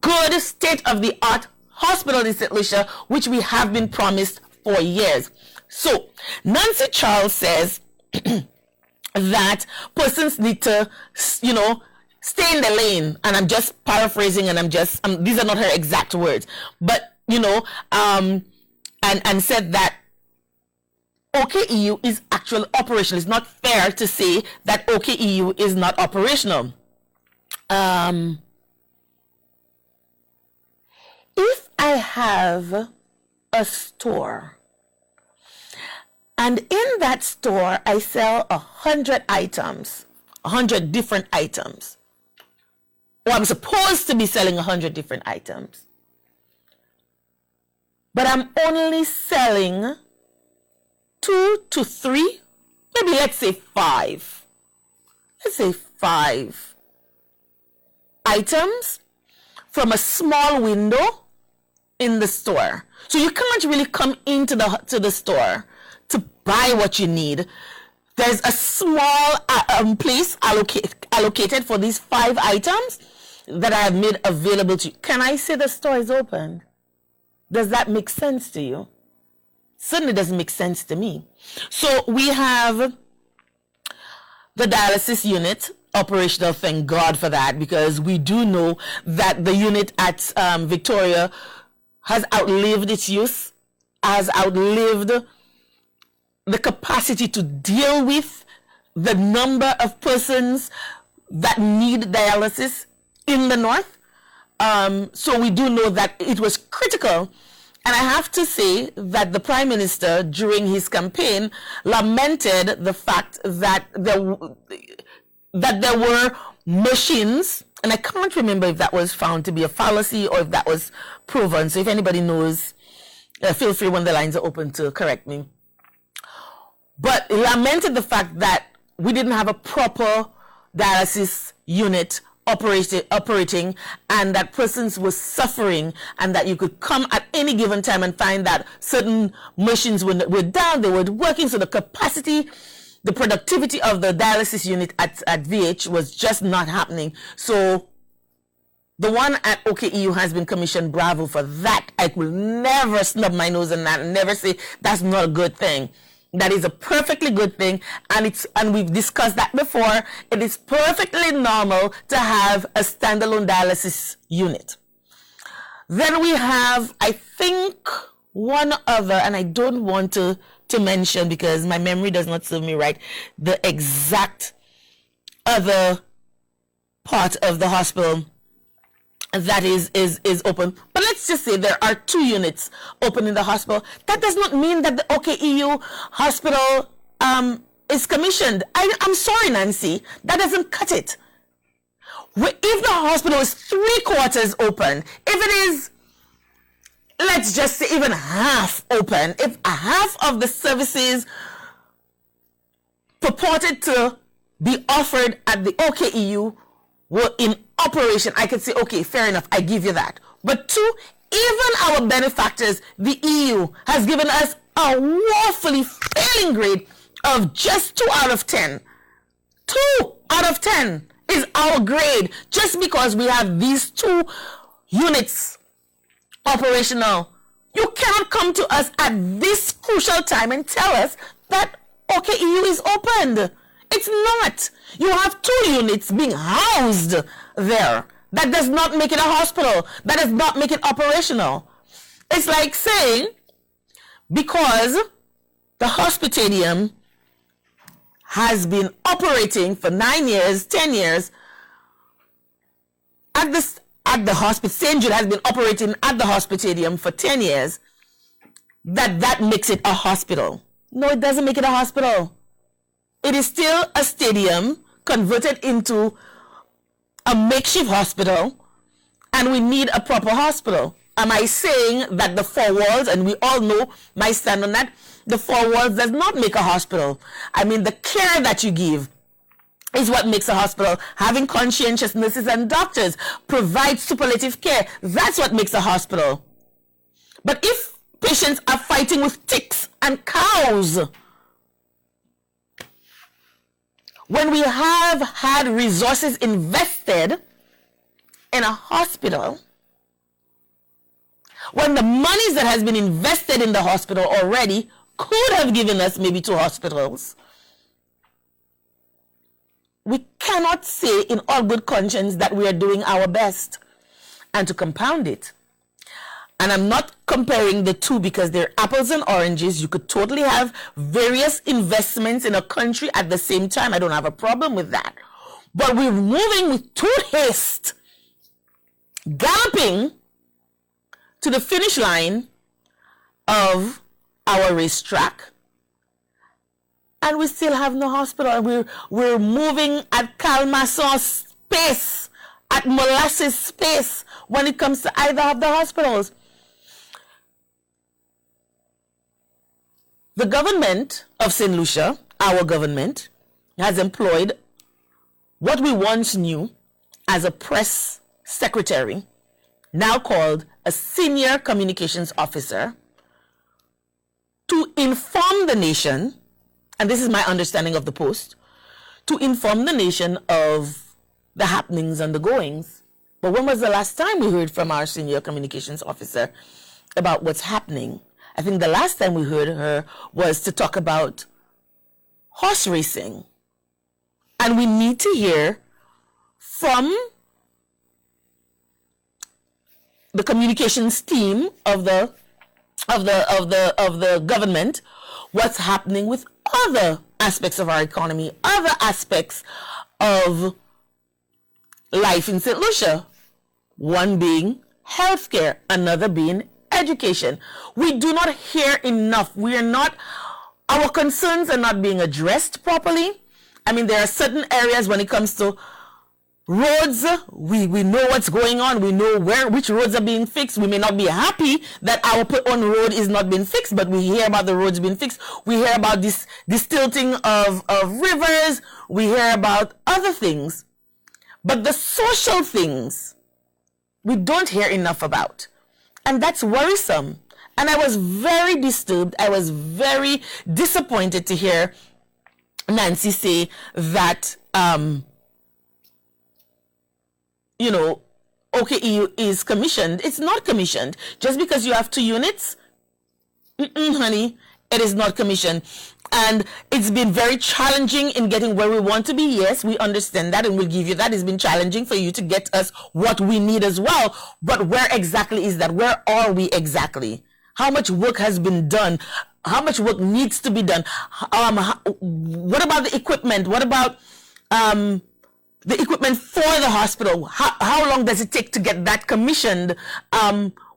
good state-of-the-art hospital in St. Lucia, which we have been promised for years. So Nancy Charles says that persons need to, stay in the lane. And I'm just paraphrasing, and these are not her exact words, but, and said that OKEU is actually operational. It's not fair to say that OKEU is not operational. If I have a store, and in that store I sell 100 items, 100 different items, or I'm supposed to be selling 100 different items, but I'm only selling 2 to 3, maybe let's say 5. Let's say 5 items from a small window in the store. So you can't really come into the store to buy what you need. There's a small place allocated for these 5 items that I have made available to you. Can I say the store is open? Does that make sense to you? Certainly doesn't make sense to me. So we have the dialysis unit operational. Thank God for that, because we do know that the unit at Victoria has outlived its use, has outlived the capacity to deal with the number of persons that need dialysis in the north. So we do know that it was critical. And I have to say that the Prime Minister, during his campaign, lamented the fact that there were machines, and I can't remember if that was found to be a fallacy or if that was proven. So if anybody knows, feel free when the lines are open to correct me. But he lamented the fact that we didn't have a proper dialysis unit operating, and that persons were suffering, and that you could come at any given time and find that certain machines were down, they weren't working, so the capacity, the productivity of the dialysis unit at VH was just not happening. So the one at OKEU has been commissioned. Bravo for that. I will never snub my nose in that and never say that's not a good thing. That is a perfectly good thing, and we've discussed that before. It is perfectly normal to have a standalone dialysis unit. Then we have, I think, one other, and I don't want to mention because my memory does not serve me right, the exact other part of the hospital that is open. But let's just say there are 2 units open in the hospital. That does not mean that the OKEU hospital is commissioned. I'm sorry, Nancy. That doesn't cut it. If the hospital is 3/4 open, if it is, let's just say, even half open, if half of the services purported to be offered at the OKEU were in operation, I could say, okay, fair enough, I give you that. But 2, even our benefactors, the EU, has given us a woefully failing grade of just 2 out of 10. 2 out of 10 is our grade just because we have these 2 units operational. You cannot come to us at this crucial time and tell us that OKEU is opened. It's not. You have 2 units being housed there. That does not make it a hospital. That does not make it operational. It's like saying, because the hospitalium has been operating for 9 years, 10 years, at the hospital, St. Jude has been operating at the hospitalium for 10 years, that makes it a hospital. No, it doesn't make it a hospital. It is still a stadium converted into a makeshift hospital, and we need a proper hospital. Am I saying that the 4 walls, and we all know my stand on that, the 4 walls does not make a hospital? I mean, the care that you give is what makes a hospital. Having conscientious nurses and doctors provide superlative care, that's what makes a hospital. But if patients are fighting with ticks and cows, when we have had resources invested in a hospital when the monies that has been invested in the hospital already could have given us maybe 2 hospitals. We cannot say in all good conscience that we are doing our best. And to compound it, and I'm not comparing the two because they're apples and oranges. You could totally have various investments in a country at the same time. I don't have a problem with that. But we're moving with too haste, galloping to the finish line of our racetrack, and we still have no hospital. And we're moving at Calmason pace, at molasses pace when it comes to either of the hospitals. The government of St. Lucia, our government, has employed what we once knew as a press secretary, now called a senior communications officer, to inform the nation, and this is my understanding of the post, to inform the nation of the happenings and the goings. But when was the last time we heard from our senior communications officer about what's happening? I think the last time we heard her was to talk about horse racing. And we need to hear from the communications team of the government what's happening with other aspects of our economy, other aspects of life in St. Lucia. One being healthcare, another being education. We do not hear enough. Our concerns are not being addressed properly. I mean, there are certain areas when it comes to roads, we know what's going on. We know which roads are being fixed. We may not be happy that our own road is not being fixed, but we hear about the roads being fixed. We hear about this tilting of rivers. We hear about other things. But the social things, we don't hear enough about. And that's worrisome. And I was very disturbed. I was very disappointed to hear Nancy say that, OKEU is commissioned. It's not commissioned. Just because you have 2 units, honey, it is not commissioned. And it's been very challenging in getting where we want to be. Yes, we understand that and we'll give you that. It's been challenging for you to get us what we need as well. But where exactly is that? Where are we exactly? How much work has been done? How much work needs to be done? What about the equipment? What about the equipment for the hospital? How long does it take to get that commissioned?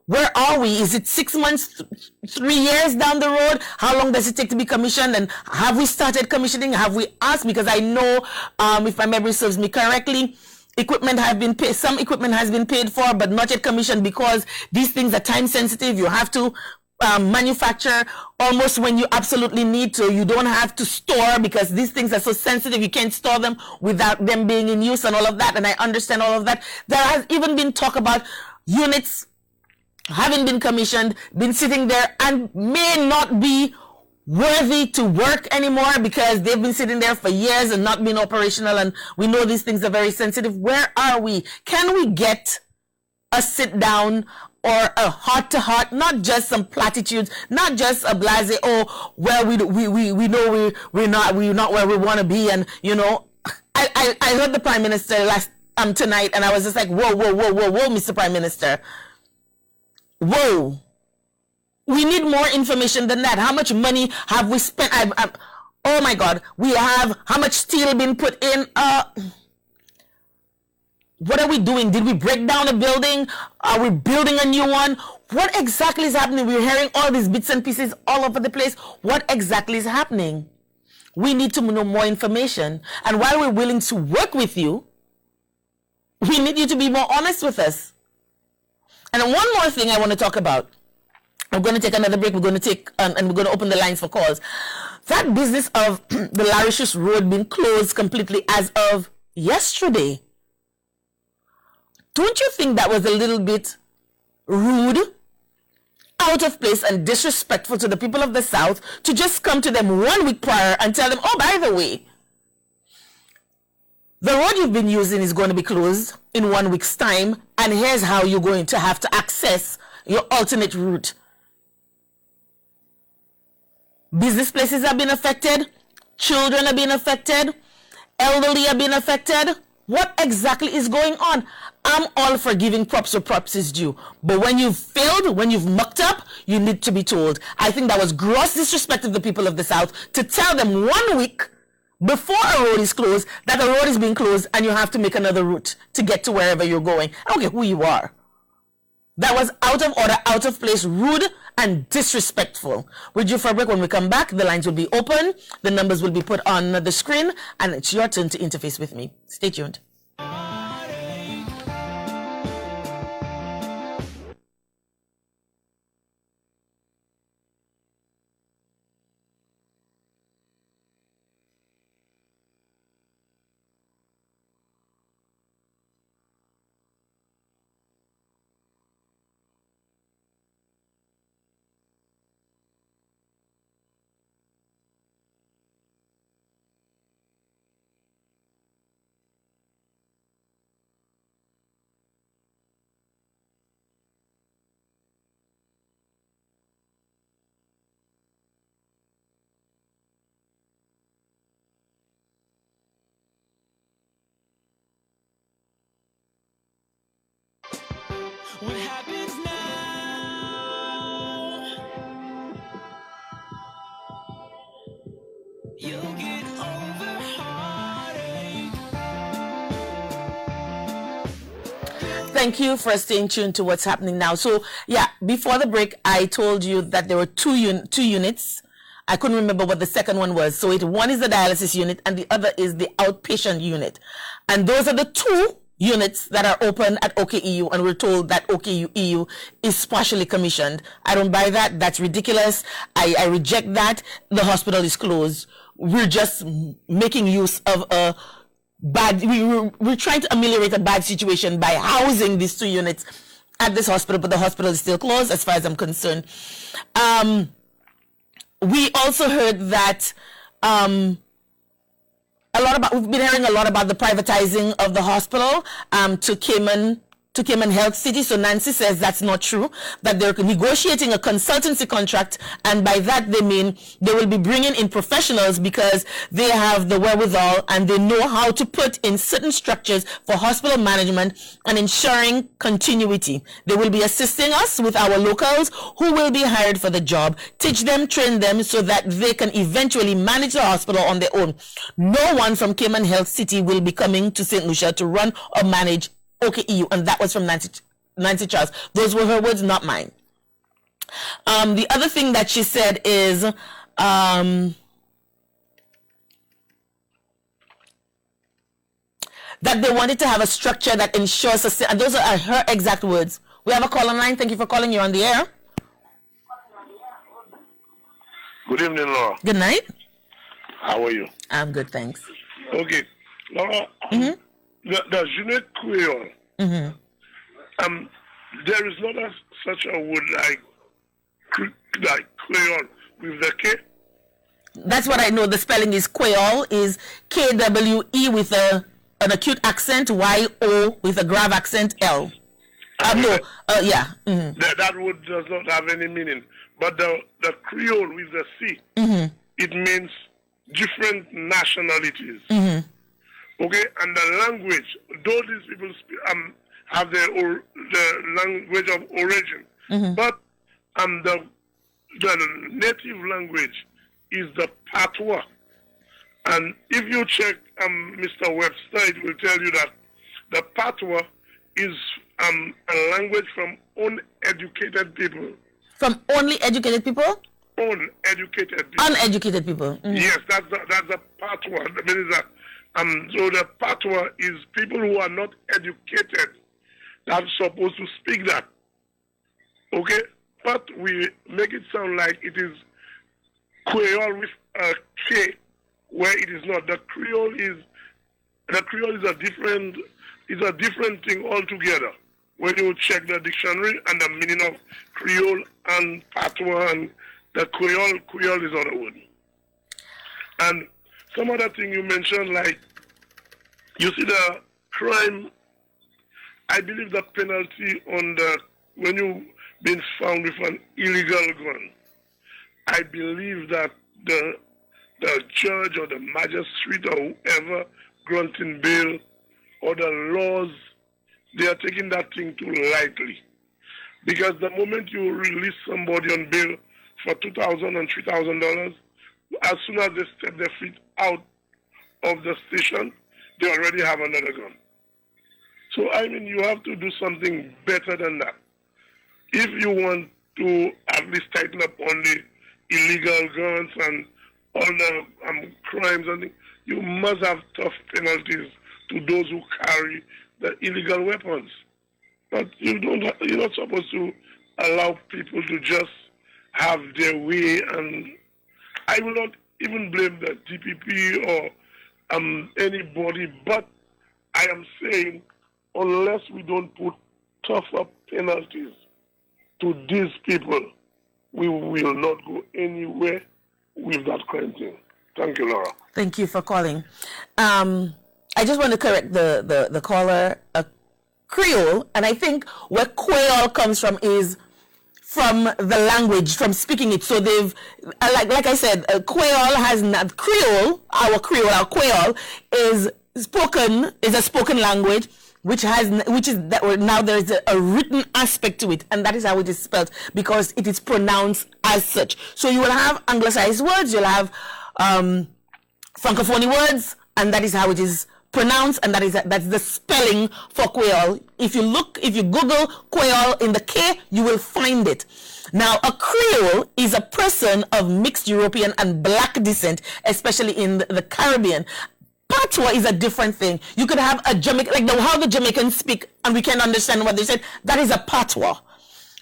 Where are we? Is it 6 months, 3 years down the road? How long does it take to be commissioned? And have we started commissioning? Have we asked? Because I know, if my memory serves me correctly, equipment have been paid. Some equipment has been paid for, but not yet commissioned because these things are time sensitive. You have to manufacture almost when you absolutely need to. You don't have to store because these things are so sensitive. You can't store them without them being in use and all of that. And I understand all of that. There has even been talk about units having been commissioned, been sitting there and may not be worthy to work anymore because they've been sitting there for years and not been operational, and we know these things are very sensitive. Where are we? Can we get a sit down or a heart to heart, not just some platitudes, not just a blase, we know we're not where we want to be. And I heard the Prime Minister tonight, and I was just like, whoa, Mr. Prime Minister. Whoa, we need more information than that. How much money have we spent? Oh my God, we have how much steel been put in? What are we doing? Did we break down a building? Are we building a new one? What exactly is happening? We're hearing all these bits and pieces all over the place. What exactly is happening? We need to know more information. And while we're willing to work with you, we need you to be more honest with us. And one more thing I want to talk about. I'm going to take another break. We're going to take, and we're going to open the lines for calls. That business of the Larissus Road being closed completely as of yesterday. Don't you think that was a little bit rude, out of place, and disrespectful to the people of the South to just come to them 1 week prior and tell them, oh, by the way, the road you've been using is going to be closed in 1 week's time, and here's how you're going to have to access your alternate route. Business places have been affected. Children are being affected. Elderly are being affected. What exactly is going on? I'm all for giving props where props is due. But when you've failed, when you've mucked up, you need to be told. I think that was gross disrespect of the people of the South to tell them 1 week before a road is closed that a road is being closed and you have to make another route to get to wherever you're going. I don't care who you are. That was out of order, out of place, rude, and disrespectful. We're due for a break. When we come back, the lines will be open, the numbers will be put on the screen, and it's your turn to interface with me. Stay tuned. What happens now? You'll get over heartache. Thank you for staying tuned to what's happening now. So, yeah, before the break, I told you that there were two units. I couldn't remember what the second one was. So, one is the dialysis unit and the other is the outpatient unit. And those are the two units that are open at OKEU, and we're told that OKEU is partially commissioned. I don't buy that. That's ridiculous. I reject that. The hospital is closed. We're just making use of a bad, we're trying to ameliorate a bad situation by housing these two units at this hospital, but the hospital is still closed as far as I'm concerned. We also heard that we've been hearing a lot about the privatizing of the hospital to Cayman Health City. So Nancy says that's not true, that they're negotiating a consultancy contract, and by that they mean they will be bringing in professionals because they have the wherewithal and they know how to put in certain structures for hospital management and ensuring continuity. They will be assisting us with our locals who will be hired for the job, teach them, train them so that they can eventually manage the hospital on their own. No one from Cayman Health City will be coming to St. Lucia to run or manage OKEU, and that was from Nancy Charles. Those were her words, not mine. The other thing that she said is that they wanted to have a structure that ensures and those are her exact words. We have a call online. Thank you for calling. You're on the air. Good evening, Laura. Good night. How are you? I'm good, thanks. Okay, Laura. The Jeanette Creole. There is not such a word like Creole with the K. That's what I know. The spelling is Creole, is K-W-E with an acute accent, Y-O with a grave accent, L. Yeah. That word does not have any meaning. But the Creole with the C, it means different nationalities. Okay, and the language, though these people have the language of origin, but the native language is the patois. And if you check Mr. Webster, it will tell you that the patois is a language from uneducated people. From only educated people? Uneducated people. Uneducated people. Yes, that's the patois. That means that so the patois is people who are not educated that are supposed to speak that. Okay? But we make it sound like it is Creole with a K, where it is not. The Creole is a different thing altogether. When you check the dictionary and the meaning of Creole and patois and the Creole is not a word. And some other thing you mentioned, like, you see the crime, I believe the penalty on when you been found with an illegal gun, I believe that the judge or the magistrate or whoever granting bail or the laws, they are taking that thing too lightly. Because the moment you release somebody on bail for $2,000 and $3,000, as soon as they step their feet out of the station, they already have another gun. So, I mean, you have to do something better than that. If you want to at least tighten up on the illegal guns and all the crimes, and you must have tough penalties to those who carry the illegal weapons. But you're not supposed to allow people to just have their way, and I will not even blame the DPP or anybody, but I am saying unless we don't put tougher penalties to these people, we will not go anywhere with that crime thing. Thank you, Laura. Thank you for calling. I just want to correct the caller, Creole, and I think where Creole comes from is from the language, from speaking it. So they've, like I said, Creole has not, our Creole is a spoken language, which is that now there is a written aspect to it, and that is how it is spelled because it is pronounced as such. So you will have anglicized words, you'll have francophone words, and that is how it is pronounced, and that's the spelling for Creole. If you Google Creole in the K, you will find it. Now, a Creole is a person of mixed European and black descent, especially in the Caribbean. Patois is a different thing. You could have a Jamaican, how the Jamaicans speak, and we can understand what they said. That is a patois.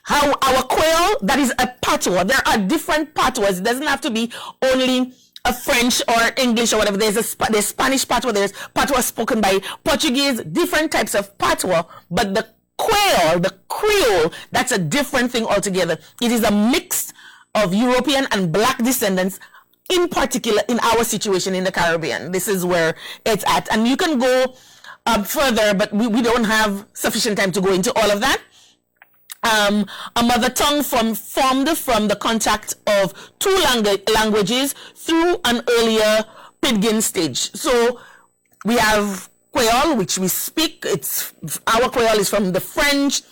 How our Creole, that is a patois. There are different patois. It doesn't have to be only a French or English or whatever. There's Spanish patois. There's patois spoken by Portuguese. Different types of patois. But the Creole, that's a different thing altogether. It is a mix of European and black descendants, in particular in our situation in the Caribbean. This is where it's at. And you can go further, but we don't have sufficient time to go into all of that. A mother tongue formed from the contact of two languages through an earlier Pidgin stage. So we have Creole, which we speak. Our Creole is from the French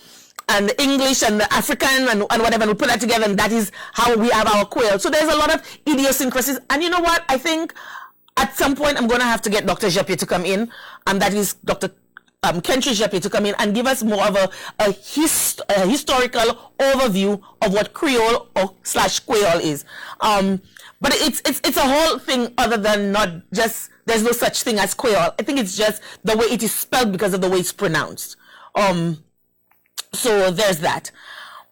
and the English and the African and whatever, and we put that together, and that is how we have our Creole. So there's a lot of idiosyncrasies. And you know what? I think at some point I'm going to have to get Dr. Jappier to come in, and that is Dr. Kentry Jappier to come in and give us more of a historical overview of what Creole / Creole is. But it's a whole thing other than not just, there's no such thing as Creole. I think it's just the way it is spelled because of the way it's pronounced. So there's that.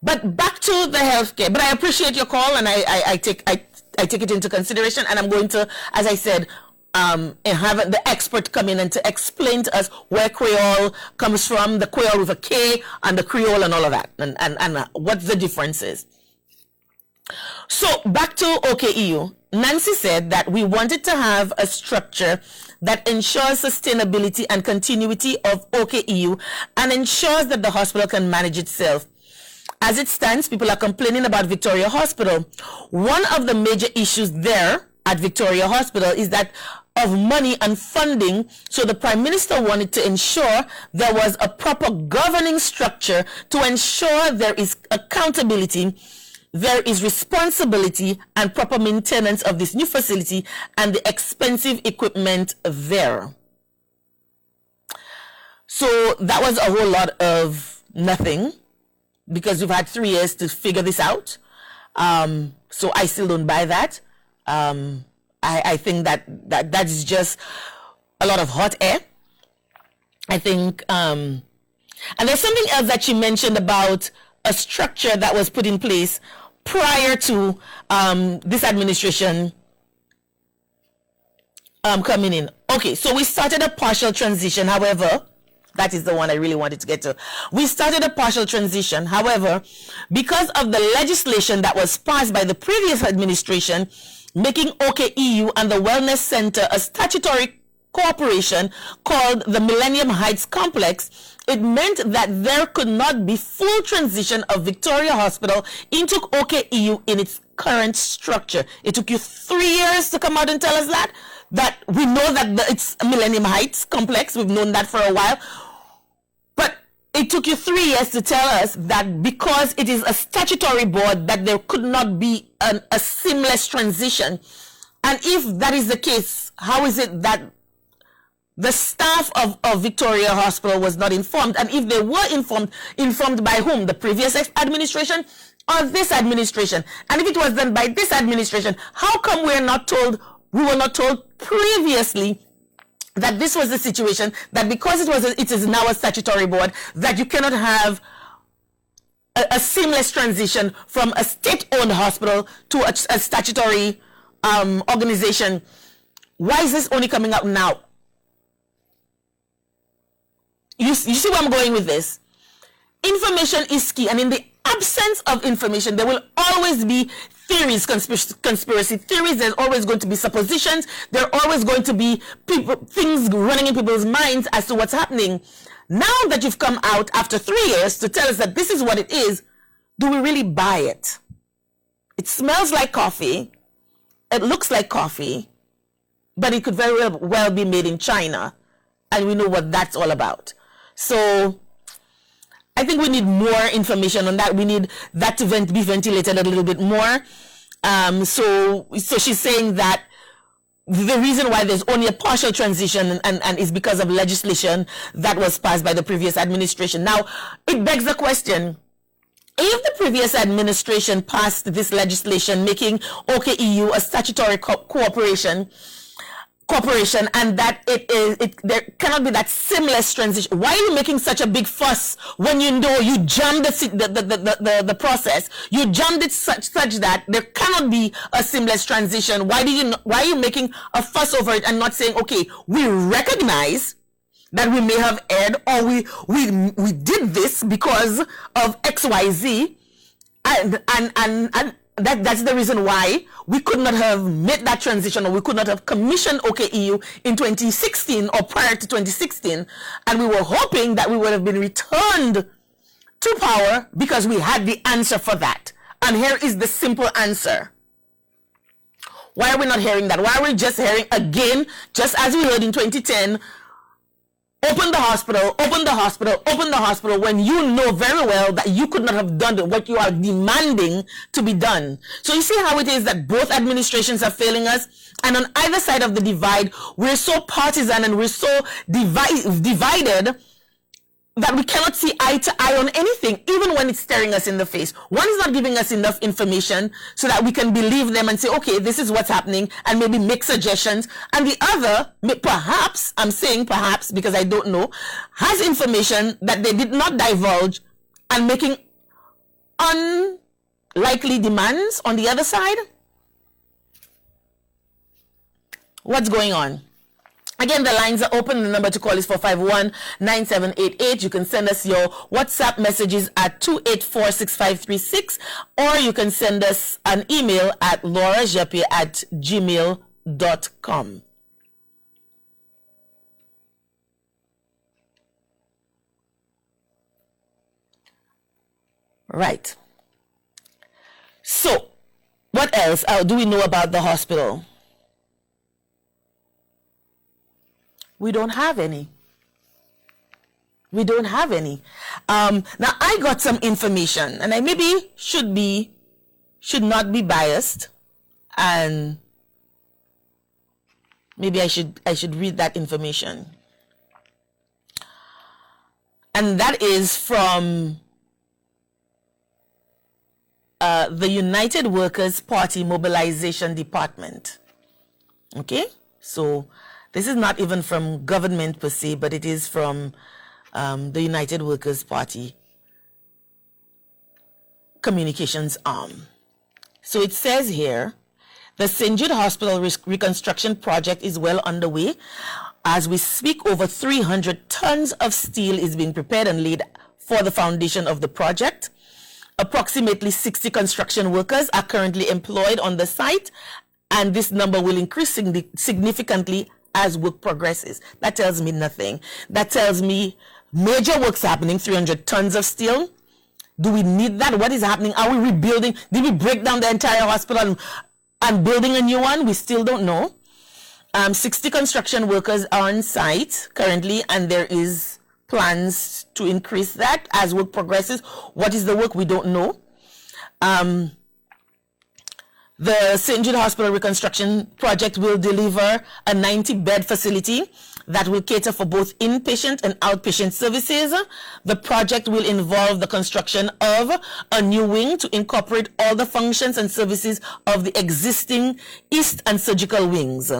But back to the healthcare. But I appreciate your call, and I take it into consideration, and I'm going to, as I said, and have the expert come in and to explain to us where Creole comes from, the Creole with a K and the Creole and all of that, and what the difference is. So back to OKEU. Nancy said that we wanted to have a structure that ensures sustainability and continuity of OKEU and ensures that the hospital can manage itself. As it stands, people are complaining about Victoria Hospital. One of the major issues there at Victoria Hospital is that of money and funding. So the Prime Minister wanted to ensure there was a proper governing structure to ensure there is accountability, there is responsibility and proper maintenance of this new facility and the expensive equipment there. So that was a whole lot of nothing because we've had 3 years to figure this out. So I still don't buy that. I think that is just a lot of hot air. I think, and there's something else that she mentioned about a structure that was put in place prior to this administration coming in. Okay, so we started a partial transition. However, that is the one I really wanted to get to. We started a partial transition. However, because of the legislation that was passed by the previous administration, making OKEU and the Wellness Center a statutory corporation called the Millennium Heights Complex, it meant that there could not be full transition of Victoria Hospital into OKEU in its current structure. It took you 3 years to come out and tell us that we know that it's Millennium Heights Complex. We've known that for a while. But it took you 3 years to tell us that because it is a statutory board that there could not be a seamless transition. And if that is the case, how is it that the staff of Victoria Hospital was not informed? And if they were informed by whom? The previous administration or this administration? And if it was done by this administration, how come we were not told previously that this was the situation, that because it is now a statutory board, that you cannot have a seamless transition from a state-owned hospital to a statutory organization? Why is this only coming up now? You see where I'm going with this? Information is key, and in the absence of information, there will always be theories, conspiracy theories. There's always going to be suppositions. There are always going to be things running in people's minds as to what's happening. Now that you've come out after 3 years to tell us that this is what it is, do we really buy it? It smells like coffee. It looks like coffee, but it could very well be made in China, and we know what that's all about. So I think we need more information on that. We need that to be ventilated a little bit more. So she's saying that the reason why there's only a partial transition and is because of legislation that was passed by the previous administration. Now, it begs the question, if the previous administration passed this legislation making OKEU a statutory corporation, and that there cannot be that seamless transition, why are you making such a big fuss when you know you jammed the process? You jammed it such that there cannot be a seamless transition. Why are you making a fuss over it and not saying, okay, we recognize that we may have erred, or we did this because of XYZ, and that's the reason why we could not have made that transition, or we could not have commissioned OKEU in 2016 or prior to 2016, and we were hoping that we would have been returned to power because we had the answer for that. And here is the simple answer. Why are we not hearing that? Why are we just hearing again, just as we heard in 2010, open the hospital, when you know very well that you could not have done what you are demanding to be done? So you see how it is that both administrations are failing us, and on either side of the divide, we're so partisan and we're so divided that we cannot see eye to eye on anything, even when it's staring us in the face. One is not giving us enough information so that we can believe them and say, okay, this is what's happening, and maybe make suggestions. And the other, perhaps, I'm saying perhaps because I don't know, has information that they did not divulge and making unlikely demands on the other side. What's going on? Again, the lines are open. The number to call is 451-9788. You can send us your WhatsApp messages at 284-6536, or you can send us an email at laurajeppe@gmail.com. Right. So, what else do we know about the hospital? We don't have any. We don't have any. Now, I got some information, and I maybe should not be biased, and maybe I should read that information. And that is from the United Workers' Party Mobilization Department. Okay? So this is not even from government per se, but it is from the United Workers' Party communications arm. So it says here, the St. Jude Hospital reconstruction project is well underway. As we speak, over 300 tons of steel is being prepared and laid for the foundation of the project. Approximately 60 construction workers are currently employed on the site, and this number will increase significantly as work progresses. That tells me nothing. That tells me major works happening, 300 tons of steel. Do we need that? What is happening? Are we rebuilding? Did we break down the entire hospital and building a new one? We still don't know. 60 construction workers are on site currently, and there is plans to increase that as work progresses. What is the work? We don't know. The St. Jude Hospital reconstruction project will deliver a 90-bed facility that will cater for both inpatient and outpatient services. The project will involve the construction of a new wing to incorporate all the functions and services of the existing East and surgical wings.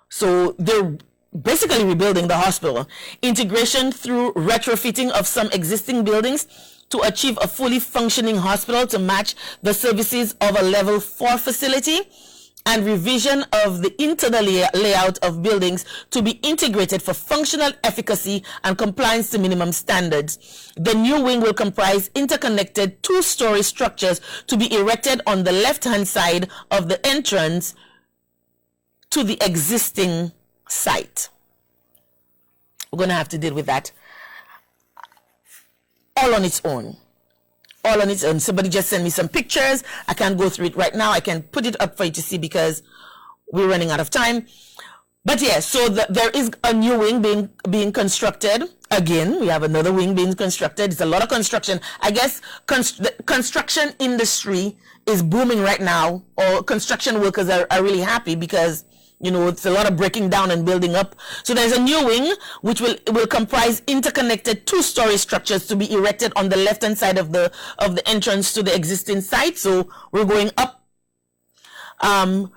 So they're basically rebuilding the hospital. Integration through retrofitting of some existing buildings to achieve a fully functioning hospital to match the services of a level 4 facility, and revision of the internal layout of buildings to be integrated for functional efficacy and compliance to minimum standards. The new wing will comprise interconnected 2-story structures to be erected on the left-hand side of the entrance to the existing site. We're going to have to deal with that all on its own. All on its own. Somebody just sent me some pictures. I can't go through it right now. I can put it up for you to see because we're running out of time. But yeah, so there is a new wing being constructed. Again, we have another wing being constructed. It's a lot of construction. I guess the construction industry is booming right now, or construction workers are really happy because, you know, it's a lot of breaking down and building up. So there's a new wing which will comprise interconnected 2-story structures to be erected on the left-hand side of the entrance to the existing site. So we're going up, and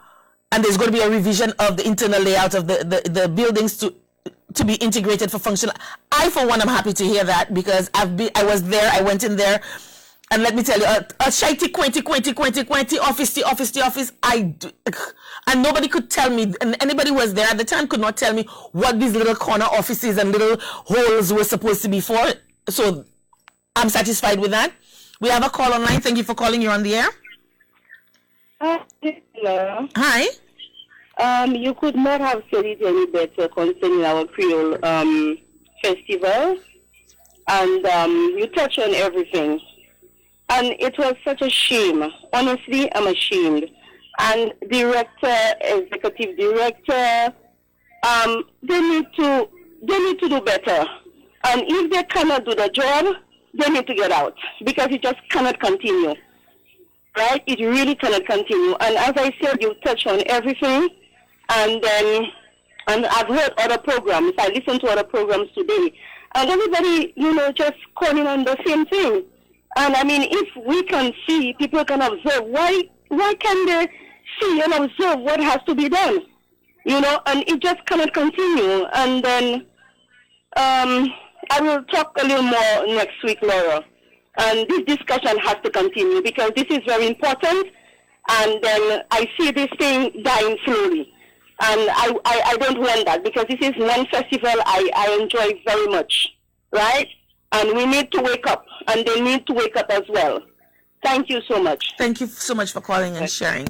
there's going to be a revision of the internal layout of the buildings to be integrated for functional. I, for one, am happy to hear that because I went in there. And let me tell you, a shitey, quainty, office, and nobody could tell me, and anybody who was there at the time could not tell me what these little corner offices and little holes were supposed to be for. So I'm satisfied with that. We have a call online. Thank you for calling. You're on the air. Hello. Hi. You could not have said it any better concerning our Creole festival, and you touched on everything. And it was such a shame. Honestly, I'm ashamed. And director, executive director, they need to do better. And if they cannot do the job, they need to get out because it just cannot continue. Right? It really cannot continue. And as I said, you touched on everything. And I've heard other programs. I listened to other programs today. And everybody, just calling on the same thing. And I mean, if we can see, people can observe, why can't they see and observe what has to be done? And it just cannot continue. And then I will talk a little more next week, Laura. And this discussion has to continue because this is very important. And then I see this thing dying slowly. And I don't want that because this is one festival I enjoy very much, right? And we need to wake up, and they need to wake up as well. Thank you so much. Thank you so much for calling and sharing.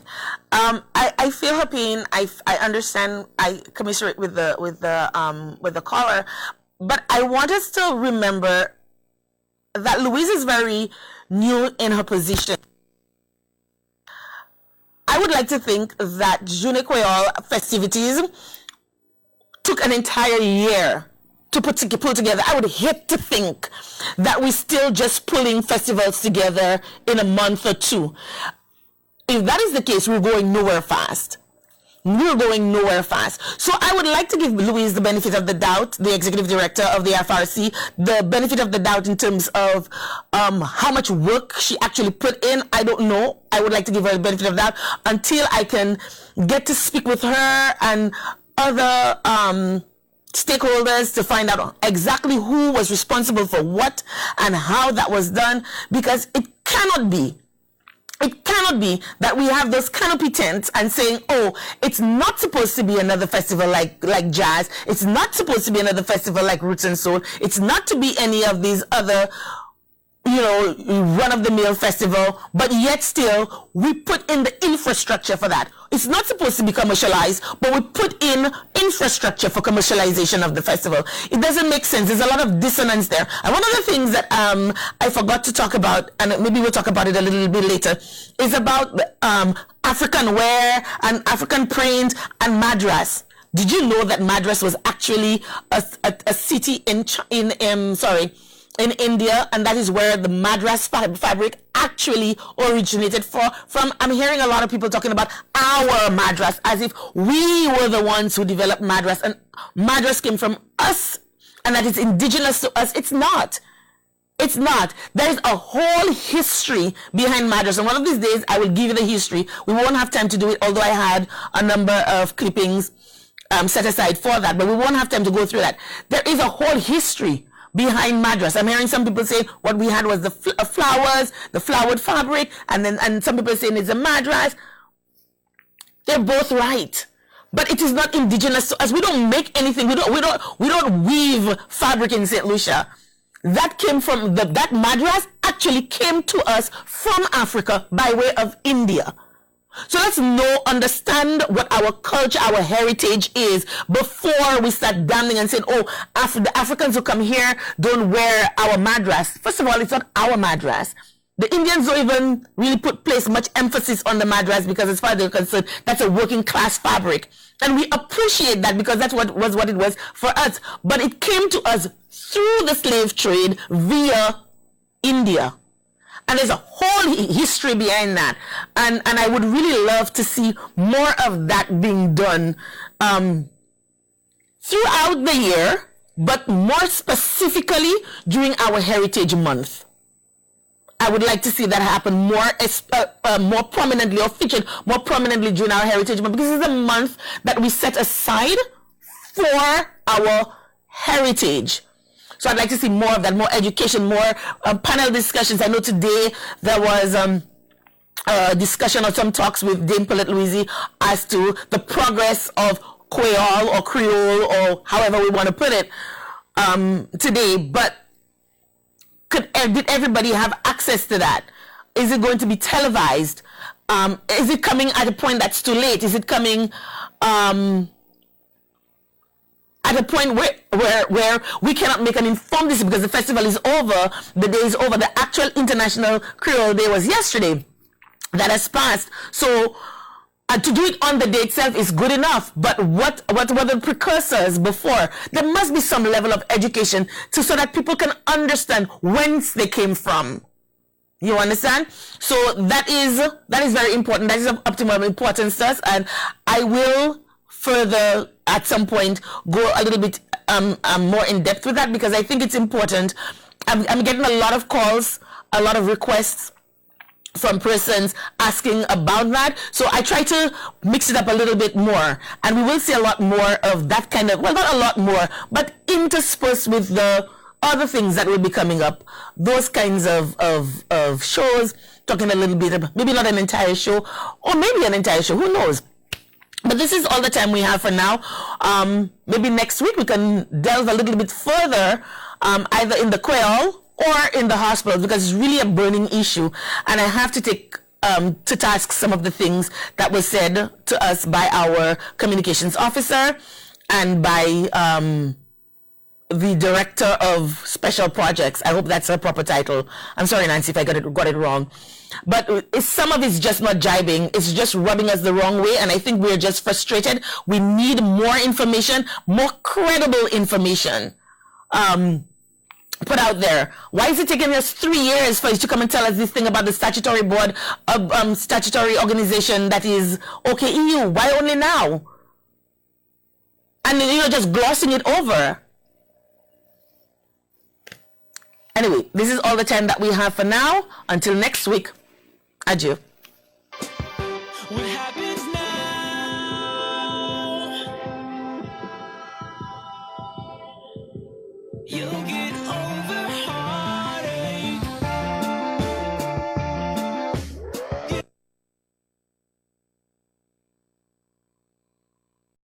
I feel her pain. I understand. I commiserate with the caller, but I want us to remember that Louise is very new in her position. I would like to think that Journée Creole festivities took an entire year to pull together. I would hate to think that we're still just pulling festivals together in a month or two. If that is the case, we're going nowhere fast. So I would like to give Louise the benefit of the doubt, the executive director of the FRC, the benefit of the doubt in terms of how much work she actually put in. I don't know. I would like to give her the benefit of that until I can get to speak with her and other stakeholders to find out exactly who was responsible for what and how that was done, because it cannot be that we have those canopy tents and saying, oh, it's not supposed to be another festival like jazz, it's not supposed to be another festival like Roots and Soul, it's not to be any of these other run-of-the-mill festival, but yet still we put in the infrastructure for that. It's not supposed to be commercialized, but we put in infrastructure for commercialization of the festival. It doesn't make sense. There's a lot of dissonance there. And one of the things that I forgot to talk about, and maybe we'll talk about it a little bit later, is about African wear and African print and Madras. Did you know that Madras was actually a city in India, and that is where the Madras fabric actually originated from? I'm hearing a lot of people talking about our Madras as if we were the ones who developed Madras, and Madras came from us, and that it's indigenous to us. It's not. It's not. There is a whole history behind Madras, and one of these days I will give you the history. We won't have time to do it, although I had a number of clippings set aside for that, but we won't have time to go through that. There is a whole history behind Madras. I'm hearing some people say what we had was the flowers, the flowered fabric, and some people saying it's a Madras. They're both right, but it is not indigenous to us. We don't make anything. We don't weave fabric in St. Lucia. That came from that Madras actually came to us from Africa by way of India. So let's understand what our culture, our heritage is before we start damning and saying, oh, the Africans who come here don't wear our Madras. First of all, it's not our Madras. The Indians don't even really place much emphasis on the Madras because as far as they're concerned, that's a working class fabric. And we appreciate that because that's what it was for us. But it came to us through the slave trade via India. And there's a whole history behind that. And I would really love to see more of that being done throughout the year, but more specifically during our Heritage Month. I would like to see that happen more prominently, or featured more prominently during our Heritage Month, because it's a month that we set aside for our heritage. So I'd like to see more of that, more education, more panel discussions. I know today there was a discussion or some talks with Dame Paulette Louise as to the progress of Creole or Creole or however we want to put it today. But did everybody have access to that? Is it going to be televised? Is it coming at a point that's too late? Is it coming at a point where we cannot make an informed decision because the festival is over, the day is over? The actual International Creole Day was yesterday. That has passed. So to do it on the day itself is good enough, but what were the precursors before? There must be some level of education so that people can understand whence they came from. You understand? So that is very important. That is of optimal importance to us, and I will further at some point go a little bit more in depth with that, because I think it's important. I'm getting a lot of calls, a lot of requests from persons asking about that, so I try to mix it up a little bit more, and we will see a lot more of that kind of, well, not a lot more, but interspersed with the other things that will be coming up, those kinds of shows, talking a little bit about, maybe not an entire show, or maybe an entire show, who knows. But this is all the time we have for now. Maybe next week we can delve a little bit further, either in the Creole or in the hospitals, because it's really a burning issue. And I have to take to task some of the things that were said to us by our communications officer and by the director of special projects. I hope that's her proper title. I'm sorry, Nancy, if I got it wrong. But some of it's just not jibing. It's just rubbing us the wrong way, and I think we're just frustrated. We need more information, more credible information put out there. Why is it taking us 3 years for you to come and tell us this thing about the statutory board of statutory organization that is OKEU? Why only now? And you're just glossing it over. Anyway, this is all the time that we have for now. Until next week, adieu. What happens now? You'll get